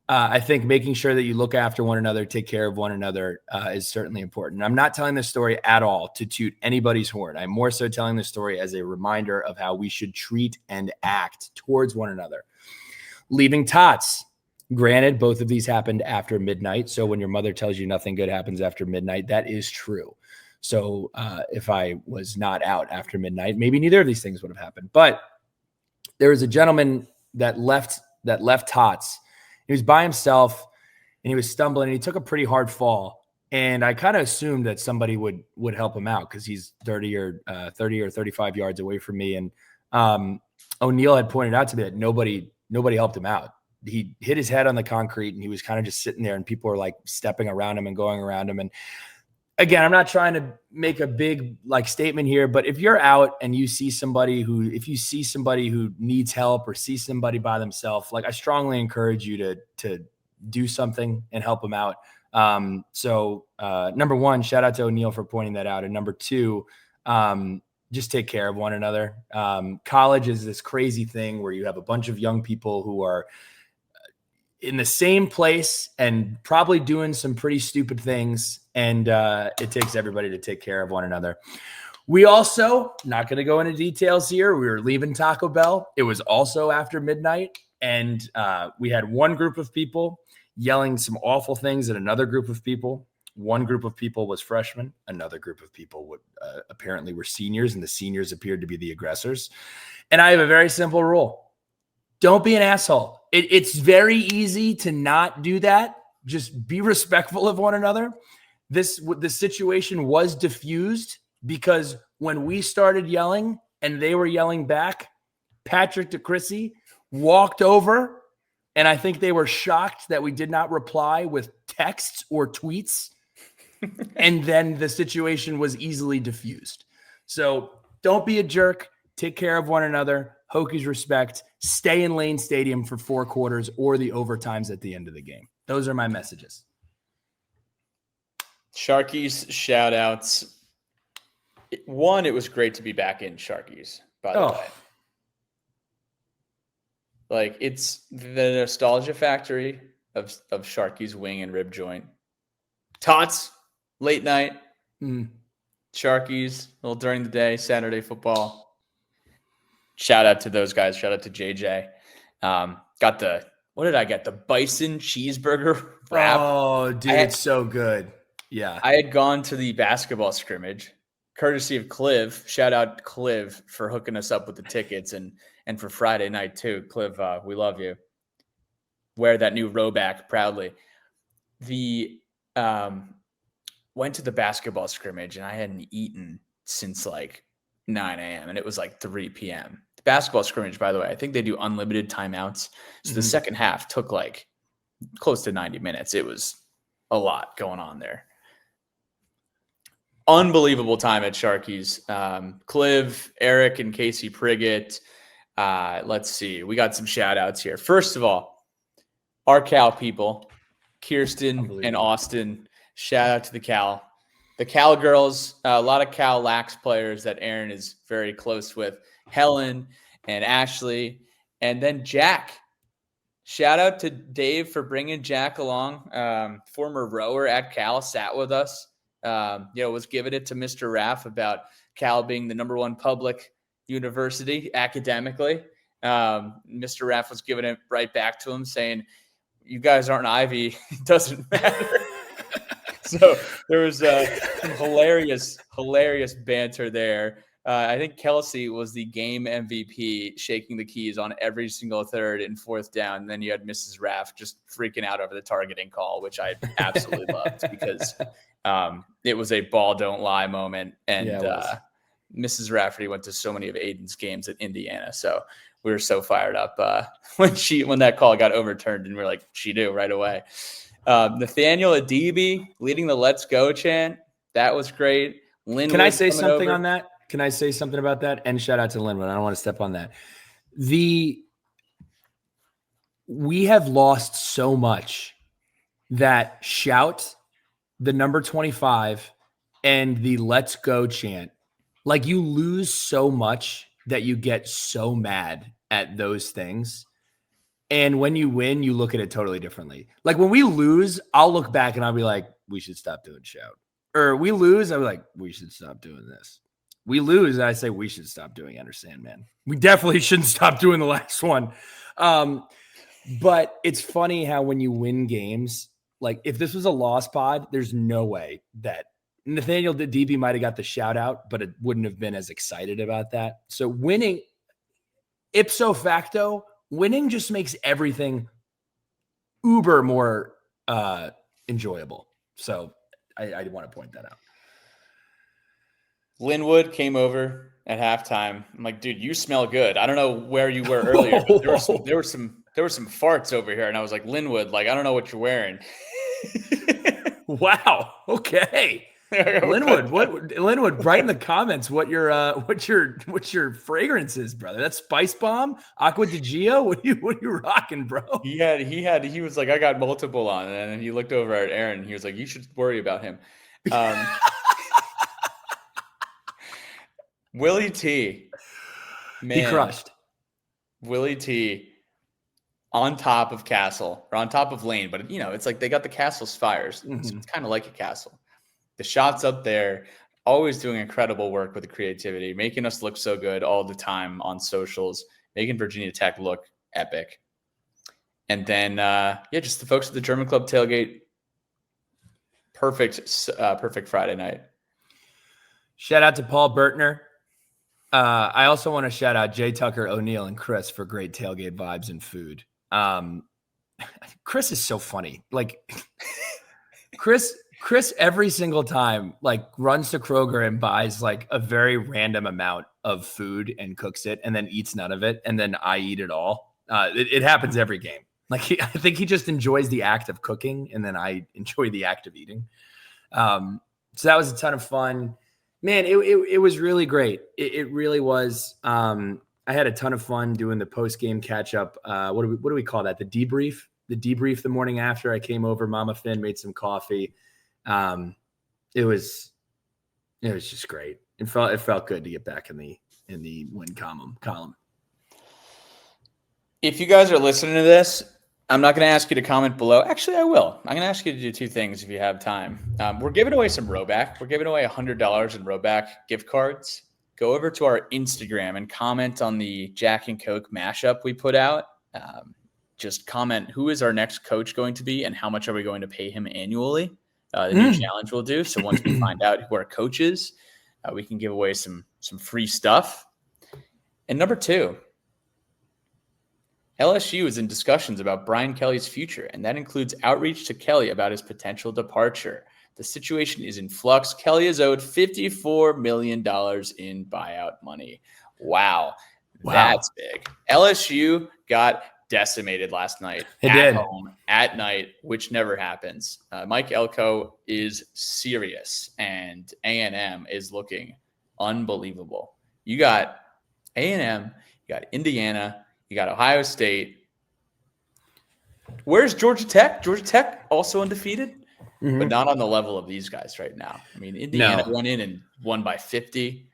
I think making sure that you look after one another, take care of one another is certainly important. I'm not telling this story at all to toot anybody's horn. I'm more so telling this story as a reminder of how we should treat and act towards one another. Leaving tots. Granted, both of these happened after midnight. So when your mother tells you nothing good happens after midnight, that is true. So if I was not out after midnight, maybe neither of these things would have happened. But there was a gentleman that left tots. He was by himself and he was stumbling and he took a pretty hard fall. And I kind of assumed that somebody would help him out because he's 30 or 35 yards away from me. And O'Neill had pointed out to me that nobody helped him out. He hit his head on the concrete and he was kind of just sitting there and people were like stepping around him and going around him. And again, I'm not trying to make a big statement here, but if you're out and you see somebody who needs help or see somebody by themselves, I strongly encourage you to do something and help them out. So number one, shout out to O'Neill for pointing that out. And number 2, just take care of one another. College is this crazy thing where you have a bunch of young people who are in the same place and probably doing some pretty stupid things. And it takes everybody to take care of one another. We also, not going to go into details here, we were leaving Taco Bell. It was also after midnight. And we had one group of people yelling some awful things at another group of people. One group of people was freshmen. Another group of people would apparently were seniors, and the seniors appeared to be the aggressors. And I have a very simple rule. Don't be an asshole. It's very easy to not do that. Just be respectful of one another. The situation was diffused because when we started yelling and they were yelling back, Patrick DeCrissi walked over, and I think they were shocked that we did not reply with texts or tweets. And then the situation was easily diffused. So don't be a jerk. Take care of one another. Hokies respect. Stay in Lane Stadium for 4 quarters or the overtimes at the end of the game. Those are my messages. Sharkies shout outs. One, it was great to be back in Sharkies, by the way. Like, it's the nostalgia factory of Sharkies wing and rib joint. Tots, late night. Sharkies, a little during the day, Saturday football. Shout out to those guys. Shout out to JJ. Got what did I get? The bison cheeseburger wrap. Oh, dude, it's so good. Yeah. I had gone to the basketball scrimmage, courtesy of Cliv. Shout out Cliv for hooking us up with the tickets and for Friday night too. Cliv, we love you. Wear that new Roback proudly. Went to the basketball scrimmage and I hadn't eaten since like 9 a.m. and it was like 3 p.m. The basketball scrimmage, by the way, I think they do unlimited timeouts. So the second half took like close to 90 minutes. It was a lot going on there. Unbelievable time at Sharkies. Cliv, Eric, and Casey Priggett. Let's see. We got some shout outs here. First of all, our Cal people, Kirsten and Austin. Shout out to the Cal. The Cal girls, a lot of Cal Lax players that Aaron is very close with. Helen and Ashley. And then Jack. Shout out to Dave for bringing Jack along. Former rower at Cal, sat with us. Was giving it to Mr. Raff about Cal being the number 1 public university academically. Mr. Raff was giving it right back to him saying, you guys aren't Ivy. It doesn't matter. So there was some hilarious banter there. I think Kelsey was the game MVP, shaking the keys on every single third and fourth down. And then you had Mrs. Raff just freaking out over the targeting call, which I absolutely loved because it was a ball don't lie moment. And Mrs. Rafferty went to so many of Aiden's games at Indiana. So we were so fired up when that call got overturned, and we we're like, she knew right away. Nathaniel Adibi leading the Let's Go chant. That was great. Linwood, can I say something on that? Can I say something about that? And shout out to Linwood. I don't want to step on that. We have lost so much that shout, the number 25, and the Let's Go chant. Like, you lose so much that you get so mad at those things. And when you win, you look at it totally differently. Like, when we lose, I'll look back and I'll be like, we should stop doing shout. Or we lose, I'll be like, we should stop doing this. We lose, I say we should stop doing Enter Sandman. We definitely shouldn't stop doing the last one. But it's funny how when you win games, like if this was a loss pod, there's no way that Nathaniel DB might have got the shout out, but it wouldn't have been as excited about that. So winning, ipso facto, winning just makes everything uber more enjoyable. So I want to point that out. Linwood came over at halftime. I'm like, dude, you smell good. I don't know where you were earlier, but there were some farts over here, and I was like, Linwood, like, I don't know what you're wearing. Wow. Okay. Linwood, write in the comments what your fragrance is, brother. That's Spice Bomb, Aqua di Gio. What are you rocking, bro? He was like, I got multiple on, and then he looked over at Aaron. And he was like, you should worry about him. Willie T, man, he crushed. Willie T on top of Castle, or on top of Lane, but it's like they got the Castle Spires. It's kind of like a castle. The shots up there, always doing incredible work with the creativity, making us look so good all the time on socials, making Virginia Tech look epic. And then, just the folks at the German Club tailgate. Perfect Friday night. Shout out to Paul Bertner. I also want to shout out Jay Tucker, O'Neill, and Chris for great tailgate vibes and food. Chris is so funny. Like Chris every single time runs to Kroger and buys a very random amount of food and cooks it and then eats none of it. And then I eat it all. It happens every game. I think he just enjoys the act of cooking, and then I enjoy the act of eating. So that was a ton of fun, man. It was really great. It really was. I had a ton of fun doing the post game catch up. What do we call that? The debrief. The debrief the morning after. I came over. Mama Finn made some coffee. It was just great. It felt good to get back in the win column. If you guys are listening to this, I'm not going to ask you to comment below. Actually, I will. I'm going to ask you to do two things if you have time. We're giving away some Roback. We're giving away $100 in Roback gift cards. Go over to our Instagram and comment on the Jack and Coke mashup we put out. Just comment who is our next coach going to be and how much are we going to pay him annually. The new challenge we'll do. So once we find out who our coach is, we can give away some free stuff. And number 2, LSU is in discussions about Brian Kelly's future, and that includes outreach to Kelly about his potential departure. The situation is in flux. Kelly is owed $54 million in buyout money. Wow. That's big. LSU got decimated last night home at night, which never happens. Mike Elko is serious, and A&M is looking unbelievable. You got A&M, you got Indiana, you got Ohio State. Where's Georgia Tech? Georgia Tech also undefeated, but not on the level of these guys right now. I mean, Indiana went in and won by 50,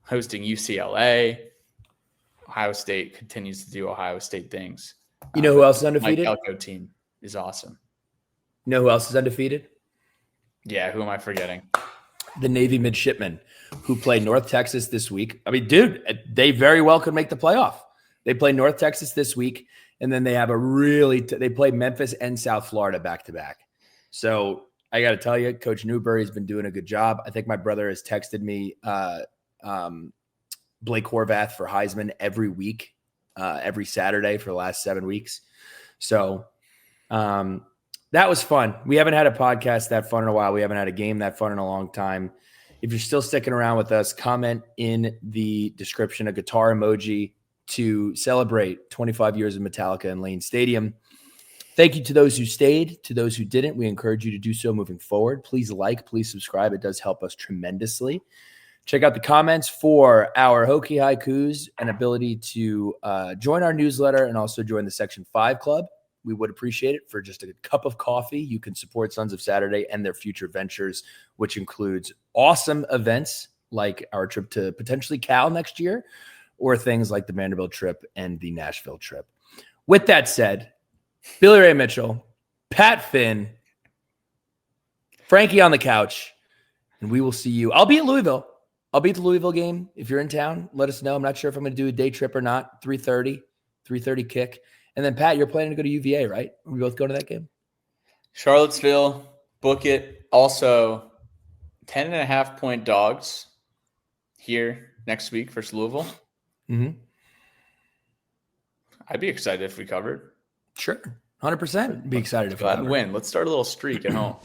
hosting UCLA. Ohio State continues to do Ohio State things. You know who else is undefeated? Mike Elko team is awesome. You know who else is undefeated? Yeah, who am I forgetting? The Navy midshipmen who play North Texas this week. I mean, dude, they very well could make the playoff. They play North Texas this week, and then they have they play Memphis and South Florida back-to-back. So I got to tell you, Coach Newberry's been doing a good job. I think my brother has texted me Blake Horvath for Heisman every week, every Saturday for the last 7 weeks. So that was fun. We haven't had a podcast that fun in a while. We haven't had a game that fun in a long time. If you're still sticking around with us, comment in the description a guitar emoji to celebrate 25 years of Metallica in Lane Stadium. Thank you to those who stayed. To those who didn't, we encourage you to do so moving forward. Please please subscribe. It does help us tremendously. Check out the comments for our Hokie Haikus and ability to join our newsletter and also join the Section 5 Club. We would appreciate it. For just a cup of coffee, you can support Sons of Saturday and their future ventures, which includes awesome events like our trip to potentially Cal next year, or things like the Vanderbilt trip and the Nashville trip. With that said, Billy Ray Mitchell, Pat Finn, Frankie on the couch, and we will see you. I'll be at Louisville. I'll be at the Louisville game. If you're in town, let us know. I'm not sure if I'm going to do a day trip or not. 3:30 kick. And then, Pat, you're planning to go to UVA, right? We both go to that game? Charlottesville, book it. Also, 10.5-point dogs here next week versus Louisville. I'd be excited if we covered. Sure. 100%. Be excited if we win. Let's start a little streak at home.